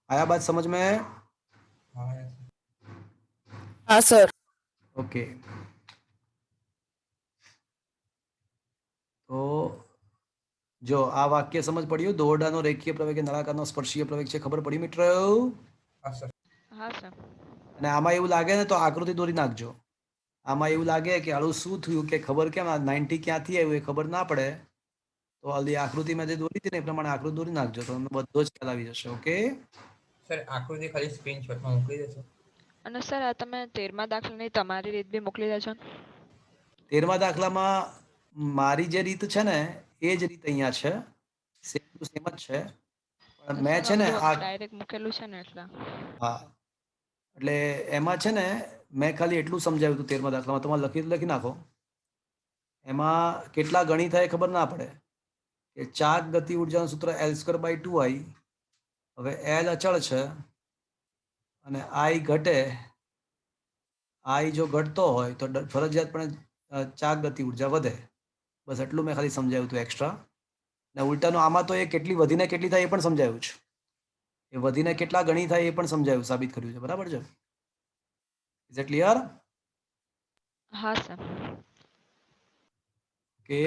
आया बात समझ में? हाँ सर। ओके, तो જો આ વાક્ય સમજ પડ્યું? દોરડાનો રેખીય પ્રવેગ એ નળાકારનો સ્પર્શીય પ્રવેગ છે, ખબર પડી મિત્રો? હા સર. અને આમાં એવું લાગે ને તો આકૃતિ દોરી નાખજો. આમાં એવું લાગે કે આળું શું થયું કે ખબર કેમ આ 90 ક્યાંથી આવ્યું એ ખબર ના પડે, તો હલ્દી આકૃતિમાં જે દોરી હતી ને એ પ્રમાણે આકૃતિ દોરી નાખજો, તો તમને બધો જ ખ્યાલ આવી જશે. ઓકે સર આકૃતિ ખાલી સ્ક્રીનશોટમાં મોકલી દેશો. અને સર આ તમે 13મા દાખલાની તમારી રીત બી મોકલી દેજો ને? 13મા દાખલામાં મારી જે રીત છે ને એ જ રીત અહીંયા છે, સેમ ટુ સેમ જ છે, પણ મેં છે ને આ ડાયરેક્ટ મૂકેલું છે ને એટલે. હા, એટલે એમાં છે ને મેં ખાલી એટલું સમજાવ્યું હતું 13મા દાખલામાં, તમારે લખી નાખો. એમાં કેટલા ગણી થાય ખબર ના પડે કે ચાક ગતિ ઉર્જાનું સૂત્ર L²/2I. હવે L અચળ છે અને I ઘટે. I જો ઘટતો હોય તો ફરજિયાતપણે ચાક ગતિ ઉર્જા વધે. બસ એટલું મેં ખાલી સમજાવ્યું હતું એક્સ્ટ્રા. ને ઉલટાનું આમાં તો એ કેટલી વધીને કેટલી થાય એ પણ સમજાવ્યું છે. એ વધીને કેટલા ગણી થાય એ પણ સમજાવ્યું, સાબિત કર્યું છે. બરાબર છે? Is it clear? હા સર. કે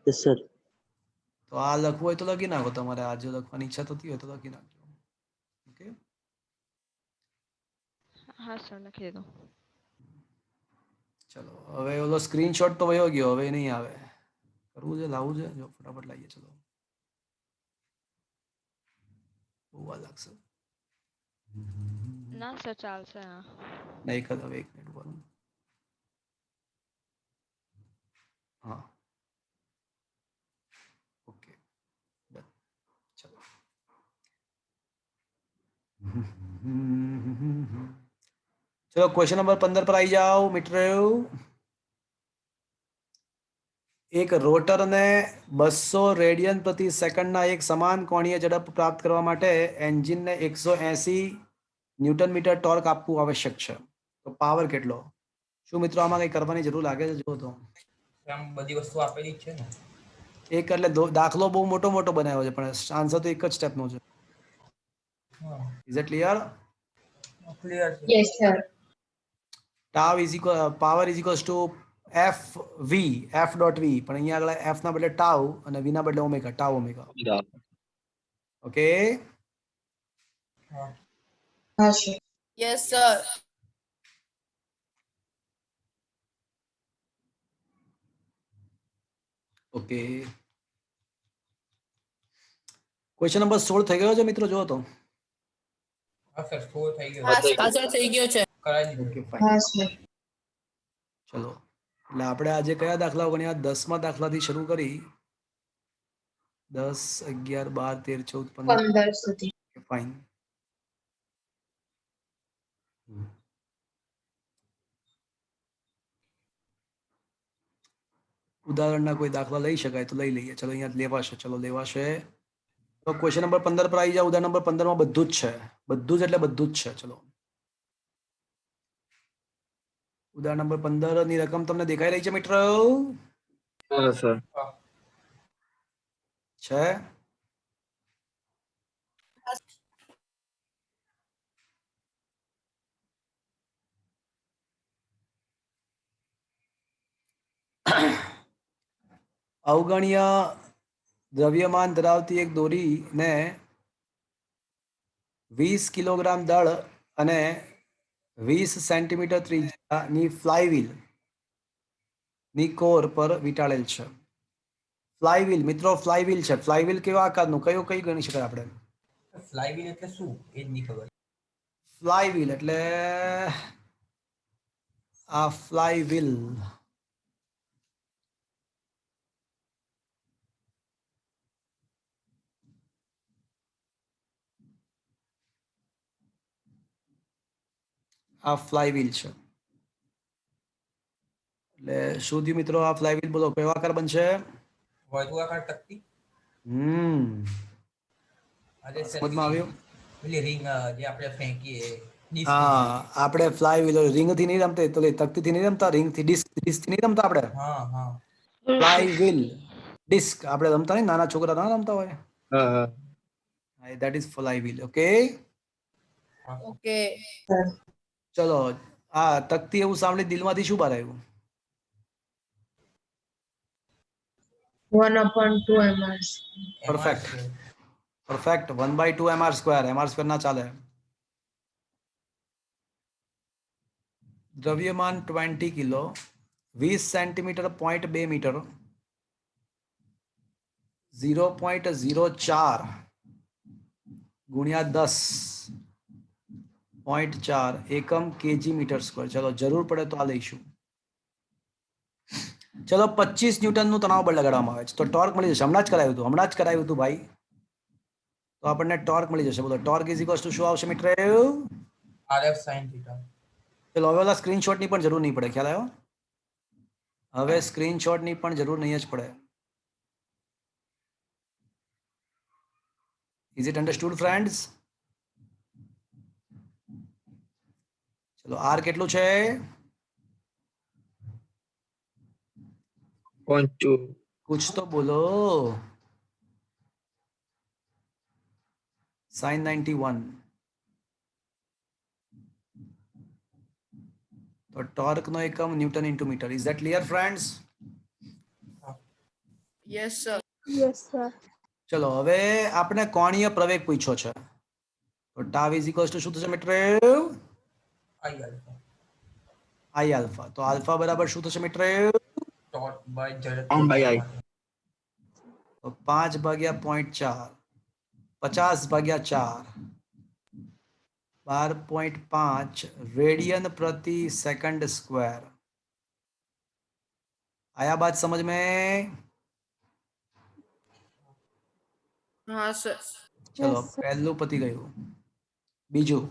યસ સર. તો આ લખવું હોય તો લખી નાખો, તમારે આ જો લખવાની ઈચ્છા થતી હોય તો લખી નાખજો. ઓકે, હા સર, લખી દીધું. ચલો હવે ઓલો સ્ક્રીનશોટ તો વયો ગયો, હવે નહીં આવે. કરવું છે, લાવવું છે? જો ફટાફટ લાવીએ. ચલો, બહુ વાર લાગશે. ના સર, ચાલશે. હા, નહીં કર, હવે 1 મિનિટ બોલું. હા, ઓકે, ડન. ચલો, ચલો ક્વેશ્ચન નંબર 15 પર આવી જાઓ મિત્રો. એક રોટરને 200 રેડિયન પ્રતિ સેકન્ડના એક સમાન કોણીય ઝડપ પ્રાપ્ત કરવા માટે એન્જિનને 180 ન્યૂટન મીટર ટોર્ક આપવું આવશ્યક છે. તો પાવર કેટલો? શું મિત્રો આમાં કંઈ કરવાની જરૂર લાગે છે? જો તો આમ બધી વસ્તુ આપેલી જ છે ને. એક એટલે દાખલો બહુ મોટો બનાવ્યો છે, પણ આન્સર તો એક જ સ્ટેપનો છે. Is it clear? ક્લિયર છે. Yes, sir. Power is equals to FV, F.V, પણ અહીંયા આગળ F ના બદલે ટાઉ અને V ના બદલે ઓમેગા, ટાઉ ઓમેગા. ઓકે, हाँ sir. Yes sir. Okay. Question number 16 થઈ ગયો છે મિત્રો? જો તો હા સર, 4 થઈ ગયો. हाँ सर થઈ ગયો છે। કરાવી દીધું. Okay, fine. हाँ sir. ચલો, એટલે આપણે આજે કયા દાખલાઓ ગણ્યા? 10મા દાખલાથી શરૂ કરી 10, 11, 12, 13, 14, 15 સુધી. 15. ફાઇન. ઉદાહરણના કોઈ દાખલા લઈ શકાય તો લઈ લઈએ. ચલો, અહીંયા લેવાશે. ચલો, લેવાશે. તો ક્વેશ્ચન નંબર 15 પર આવી જાઓ. ઉદાહરણ નંબર 15 માં બધું જ છે, બધું જ એટલે બધું જ છે. ચલો, ઉદાહરણ નંબર 15 ની રકમ તમને દેખાઈ રહી છે મિત્રો? हाँ सर। છે? અવગણ્ય દ્રવ્યમાન ધરાવતી એક દોરીને 20 કિલોગ્રામ દળ અને 20 સેન્ટીમીટર ત્રિજ્યાની ફ્લાયવ્હીલ ની કોર પર વીંટાળેલ છે. ફ્લાયવ્હીલ મિત્રો, ફ્લાયવ્હીલ છે. ફ્લાયવ્હીલ કેવા આકારનું, કઈ ગણી શકાય આપણે? ફ્લાયવ્હીલ એટલે શું એ જ નહીં ખબર. ફ્લાયવ્હીલ એટલે આ ફ્લાયવ્હીલ આ ફ્લાય વ્હીલ છે. એટલે શું થયું મિત્રો? આ ફ્લાય વ્હીલ બોલો કયો આકાર બનશે? વર્તુળાકાર તકતી. અરે સર, સમજમાં આવ્યું? પેલી ring જે આપણે ફેંકીએ disc હા, જેવી. આપણે ફ્લાય વ્હીલ રિંગ થી નહીં રમતા, તો તકતી થી નહીં રમતા, રિંગ થી ડિસ્ક થી નહીં રમતા આપણે. હા હા ફ્લાય વ્હીલ ડિસ્ક આપણે રમતા નહીં, નાના છોકરા ના રમતા હોય. That is fly wheel. Okay, Okay. ચલો આ તકતી એવું સાંભળી દિલમાંથી શું બહાર આવ્યું? 1/2 mR square. Perfect. Perfect. 1/2 mr square. mr square ના ચાલે. દ્રવ્યમાન 20 કિલો, 20 સેન્ટીમીટર 0.2 મીટર, 0.04 ગુણ્યા 10.4 એકમ કેજી મીટર સ્ક્વેર. ચલો જરૂર પડે તો આ લઈશું. ચલો 25 ન્યૂટનનું તણાવ બળ લગાડવામાં આવે છે તો ટોર્ક મળી જશે. હમણાં જ કરાયું હતું ભાઈ. તો આપણને ટોર્ક મળી જશે. બોલો ટોર્ક ઇઝ ઇક્વલ્સ ટુ શું આવશે મિત્રો? RF sin theta. ચલો હવે ઓલા સ્ક્રીનશોટની પણ જરૂર નહીં પડે. ખ્યાલ આવ્યો? હવે સ્ક્રીનશોટની પણ જરૂર નહીં જ પડે. Is it understood friends? ચલો આર કેટલું છે? 0.2. કુછ તો બોલો. sin 91. તો ટોર્ક નો એકમ newton into metre. Is that clear friends? Yes, sir. Yes, sir. ચલો હવે આપણે કોણીય પ્રવેગ પૂછ્યો છે તો ટાવ ઇઝ ઇક્વલ્સ ટુ શું થશે મિત્રો? I alpha. I alpha. તો આલ્ફા બરાબર શું થશે મિત્રો? Torque by ઝડપ. 1/I. તો 5/0.4 50/4 12.5 રેડિયન પ્રતિ સેકન્ડ સ્ક્વેર. આયા બાત સમજ में? हाँ सर. ચલો Yes, sir. પહેલું પતી ગયું. બીજું,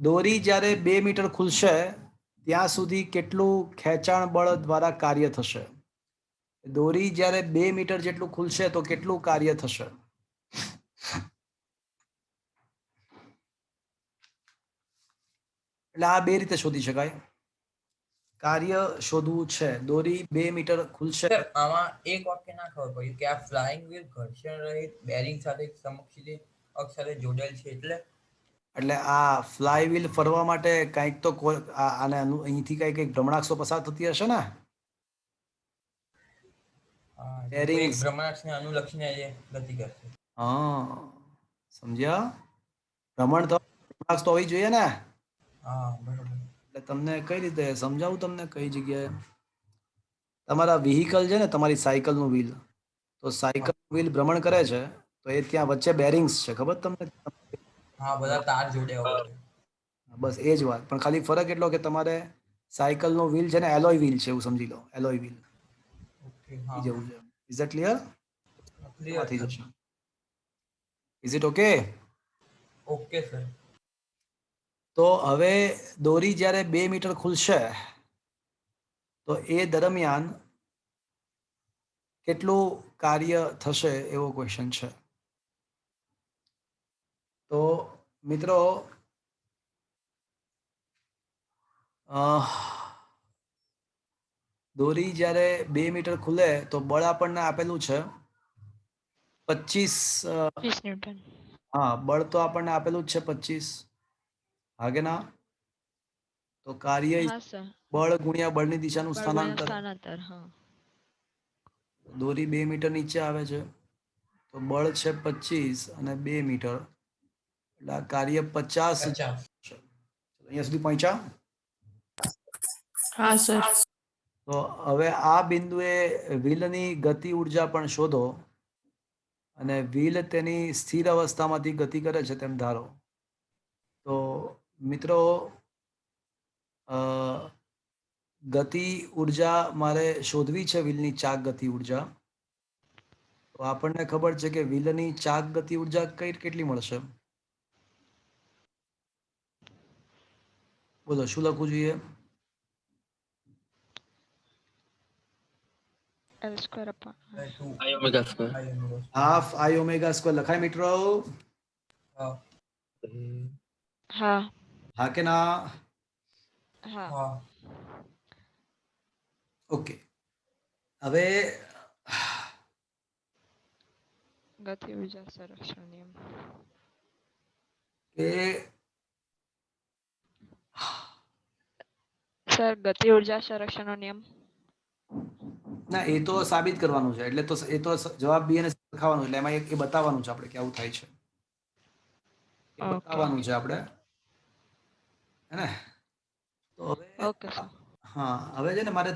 દોરી જ્યારે 2 મીટર ખુલશે ત્યાં સુધી કેટલું ખેંચાણ બળ દ્વારા કાર્ય થશે? દોરી જ્યારે 2 મીટર જેટલું ખુલશે તો કેટલું કાર્ય થશે? એટલે આ બે રીતે શોધી શકાય. કાર્ય શોધવું છે. દોરી 2 મીટર ખુલશે. સર, આમાં એક વાક્ય ના ખબર પડી કે આ ફ્લાઇંગ વ્હીલ ઘર્ષણ રહિત બેરિંગ સાથે સમક્ષીય અક્ષ સાથે જોડેલ છે એટલે આ ફ્લાય વ્હીલ ફરવા માટે કંઈક તો આને અહીંથી કંઈક ભ્રમણાક્ષો પસાર થતી હશે ને? Bearings. ભ્રમણાક્ષને અનુલક્ષીને એ ગતિ કરશે. હા, સમજ્યા? ભ્રમણ તો ભ્રમણાક્ષ તો હોવી જોઈએ ને. હા બરોબર. એટલે તમને કઈ રીતે સમજાવું? તમને કઈ જગ્યાએ? તમારા વ્હીકલ છે ને, તમારી સાયકલનું વ્હીલ, તો સાયકલ વ્હીલ ભ્રમણ કરે છે તો એ ત્યાં વચ્ચે બેરિંગ્સ છે, ખબર તમને? હા, બધા તાર જોડ્યા હોય. બસ એ જ વાત. પણ ખાલી ફરક એટલો કે તમારે સાયકલનો વ્હીલ છે ને એલોય વ્હીલ છે, એવું સમજી લો. Alloy wheel okay. હા, જેવું છે. Is that clear? ક્લિયર. થઈ જશે. Is it okay? Okay sir. તો હવે દોરી જ્યારે 2 મીટર ખુલશે તો એ દરમિયાન કેટલું કાર્ય થશે એવો ક્વેશ્ચન છે. તો મિત્રો દોરી જ્યારે 2 મીટર ખુલે તો બળ આપણને આપેલું છે 25. 20 Newton. હા, બળ તો આપણને આપેલું જ છે 25. હા કે ના? તો કાર્ય हाँ सर. બળ ગુણ્યા બળની દિશાનું बल गुणा સ્થાનાંતર. स्थानांतर. हाँ. દોરી 2 મીટર નીચે આવે છે તો બળ છે 25 અને 2 મીટર એટલે આ કાર્ય 50 છે. અહીંયા સુધી પહોંચ્યા? हाँ सर. તો હવે આ બિંદુએ વ્હીલની ગતિ ઉર્જા પણ શોધો અને વ્હીલ તેની સ્થિર અવસ્થામાંથી ગતિ કરે છે તેમ ધારો. તો મિત્રો ગતિ ઉર્જા મારે શોધવી છે, વ્હીલની ચાક ગતિ ઉર્જા. તો આપણને ખબર છે કે વ્હીલની ચાક ગતિ ઉર્જા કેટલી મળશે? બોલો શું લખવું જોઈએ? L square upon R. 2 I omega square. I omega square. Half I omega square લખાય મિત્રો? હા હા હા કે ના? હા હા ઓકે, હવે ગતિ ઉર્જા સંરક્ષણ નિયમ. કે સર ગતિ ઉર્જા સંરક્ષણનો નિયમ. ના, એ તો સાબિત કરવાનું છે, એટલે તો એ તો જવાબ બી અને C લખાવાનું, એટલે એમાં એ બતાવવાનું છે આપણે કે આવું થાય છે, એ ઓકે બતાવવાનું છે આપણે, હે ને? તો હવે ઓકે સર. હા, હવે છે ને મારે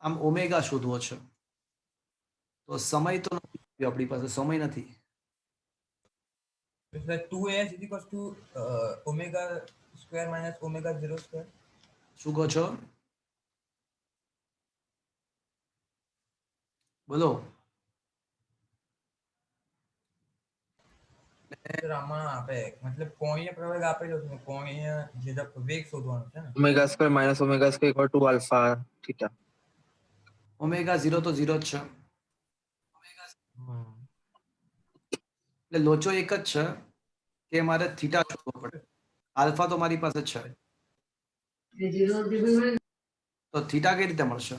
આમ ઓમેગા શોધવો છે, તો સમય તો નથી આપણી પાસે, સમય નથી. એટલે 2s omega square minus omega 0 square. શું કહો છો? બોલો. સર આમાં આપણે મતલબ કોણીય પ્રવેગ આપેલો છે, કોણીય વેગ શોધવાનો છે ને. Omega square minus omega square equal to alpha theta. Omega 0 તો 0 જ છે, એટલે લોચો એક જ છે કે મારે થીટા શોધવો પડે. આલ્ફા તો મારી પાસે છે, તો થીટા કઈ રીતે મળશે?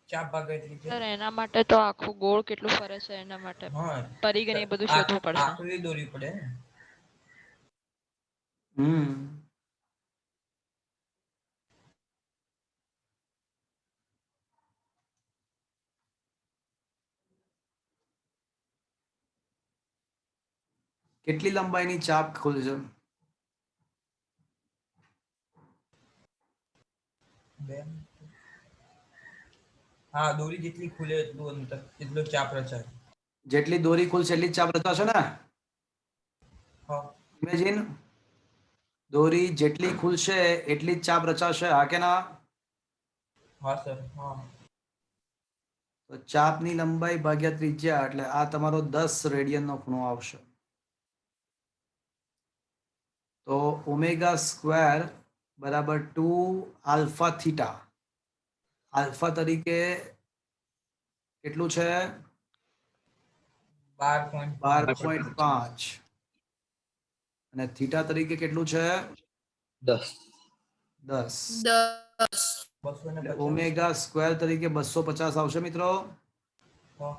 ચાપ ભાગ્યા ત્રિજ્યા. સર એના માટે તો આખું ગોળ કેટલું ફરે છે એના માટે હા પરિઘ ને એ બધું શોધવું પડશે. આકૃતિ દોરવી પડે ને. કેટલી લંબાઈની ચાપ ખુલે છે? બે હા, દોરી જેટલી ખુલે એટલું અંતર એટલો ચાપ રચાય. જેટલી દોરી ખુલશે એટલી જ ચાપ રચાશે ને? હા ઇમેજિન, દોરી જેટલી ખુલશે એટલી જ ચાપ રચાશે, હા કે ના? હા સર હા. તો ચાપની લંબાઈ ભાગ્યા ત્રિજ્યા, એટલે આ તમારો 10 રેડિયનનો ખૂણો આવશે. તો ઓમેગા સ્ક્વેર બરાબર 2 આલ્ફા થીટા, આલ્ફા તરીકે કેટલું છે? 12.5, અને થીટા તરીકે કેટલું છે? 10. 10. 10. 250. ઓમેગા સ્ક્વેર તરીકે 250 આવશે મિત્રો, હા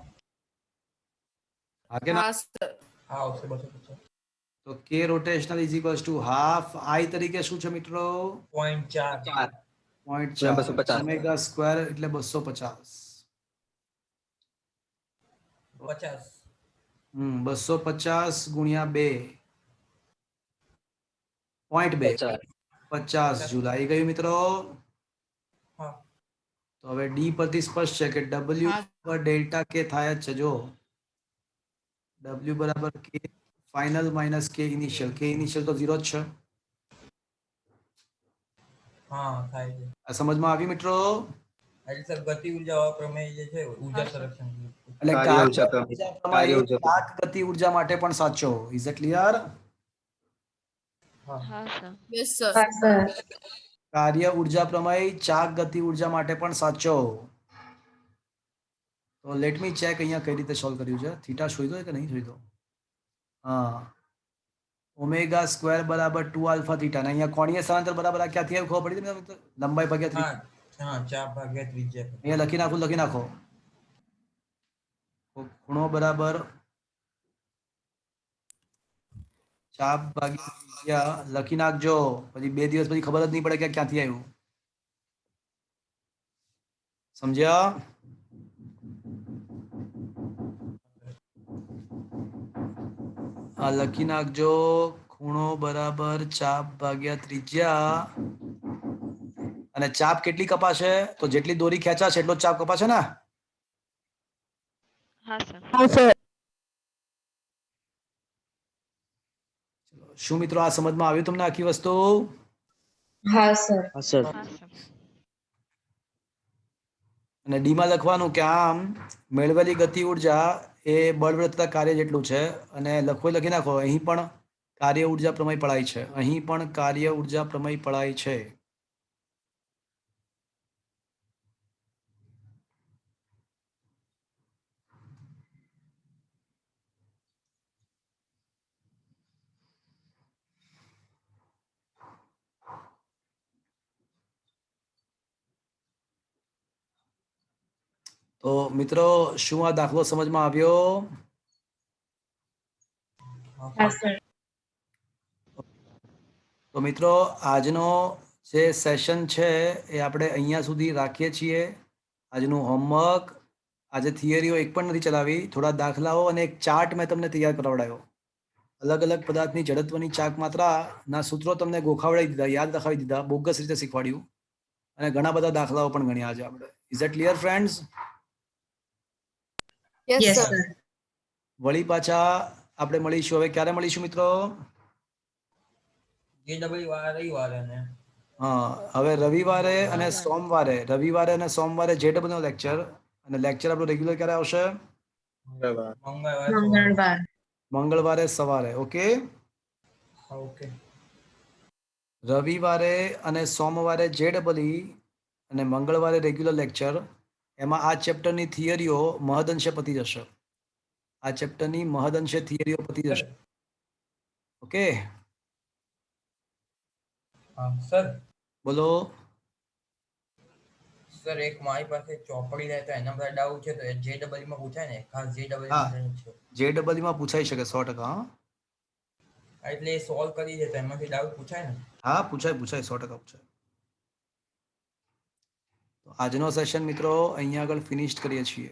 હા કે ના? હા સર. હા આવશે 250. તો k rotational is equals to half I તરીકે શું છે મિત્રો? 0.4 0.4. 250. ઓમેગા સ્ક્વેર એટલે 250. 50. 250 ગુણ્યા 2, 0.2, 50 જુલ આવી ગયું મિત્રો. હા તો હવે ડી પરથી સ્પષ્ટ છે કે W હા. પર ડેલ્ટા કે થાય જ છે. જો W બરાબર k final minus k initial, k initial તો 0 જ છે. હા થાય છે. આ સમજમાં આવી મિત્રો? એટલે સર ગતિ ઉર્જા પ્રમેય જે છે ઉર્જા હા, સર. સંરક્ષણ. એટલે કાર્ય ઉર્જા પ્રમેય. ઉર્જા કાર્ય પ્રમેય ઉર્જા પ્રમેય. ચાક ગતિ ઉર્જા માટે પણ સાચો. Is it clear? હા હા સર. Yes sir. હા સર. કાર્ય ઉર્જા પ્રમેય ચાક ગતિ ઉર્જા માટે પણ સાચો. તો લેટ મી ચેક અહીંયા કઈ રીતે સોલ્વ કર્યું છે. થીટા શોધ્યો કે નહીં શોધ્યો? હા, ઓમેગા સ્ક્વેર બરાબર 2 આલ્ફા થીટા, ને અહીંયા કોણીય સ્થળાંતર બરાબર આ ક્યાંથી આવ્યું ખબર પડી તમને? લંબાઈ ભાગ્યા હા ત્રિજ્યા. હા ચાપ ભાગ્યા ત્રિજ્યા. અહીંયા લખી નાખો. ખૂણો બરાબર ચાપ ભાગ્યા ત્રિજ્યા લખી નાખજો, પછી 2 દિવસ પછી ખબર જ નહીં પડે કે ક્યાંથી આવ્યું. સમજ્યા? આ લખી નાખજો, ખૂણો બરાબર ચાપ ભાગ્યા ત્રિજ્યા, અને ચાપ કેટલી કપાશે? તો જેટલી દોરી ખેંચાશે એટલો જ ચાપ કપાશે ને? હા સર. શું મિત્રો આ સમજમાં આવ્યું તમને આખી વસ્તુ? હા સર. હા સર. હા સર. અને ડી માં લખવાનું કે આમ મેળવેલી ગતિ ઉર્જા એ બળવત્તા કાર્ય જેટલું છે અને લખી નાખો અહીં પણ કાર્ય ઉર્જા પ્રમેય પડાય છે, અહીં પણ કાર્ય ઉર્જા પ્રમેય પડાય છે. તો મિત્રો શું આ દાખલો સમજમાં આવ્યો? હા સર. તો મિત્રો આજનો જે સેશન છે એ આપણે અહીંયા સુધી રાખીએ છીએ. આજનું હોમવર્ક, આજે થિયરીઓ એક પણ નથી ચલાવી, થોડા દાખલાઓ અને એક ચાર્ટ મેં તમને તૈયાર કરાવડાયો. અલગ અલગ પદાર્થની જડત્વની ચાક માત્રાના સૂત્રો તમને ગોખાવડાવી દીધા, યાદ રખાવી દીધા, બોગસ રીતે શીખવાડ્યું અને ઘણા બધા દાખલાઓ પણ ગણ્યા આજે આપણે. Is it clear friends? Yes, Yes, sir. sir. વળી પાછા આપણે મળીશું. હવે ક્યારે મળીશું મિત્રો? JW વાળા રવિવારે ને હા, હવે રવિવારે અને સોમવારે JW નો લેક્ચર, અને લેક્ચર આપણું રેગ્યુલર ક્યારે આવશે? મંગળવાર. મંગળવાર. મંગળવારે સવારે. Okay, okay. રવિવારે અને સોમવારે JW અને મંગળવારે રેગ્યુલર લેક્ચર. એમાં આ ચેપ્ટરની થિયરીઓ મહદઅંશે પતી જશે. આ ચેપ્ટરની મહદઅંશે થિયરીઓ પતી જશે. ઓકે, હા સર. બોલો. સર એક મારી પાસે ચોપડી રહે તો એના બધા ડાઉટ છે, તો એ JW માં પૂછાય ને, ખાસ JW હા. માં છે. JW માં પૂછાઈ શકે 100%. હા એટલે એ સોલ્વ કરી દે તો એમાંથી ડાઉટ પૂછાય ને. હા, પૂછાય 100% પૂછાય. તો આજનો સેશન મિત્રો અહીંયા આગળ ફિનિશ કરીએ છીએ.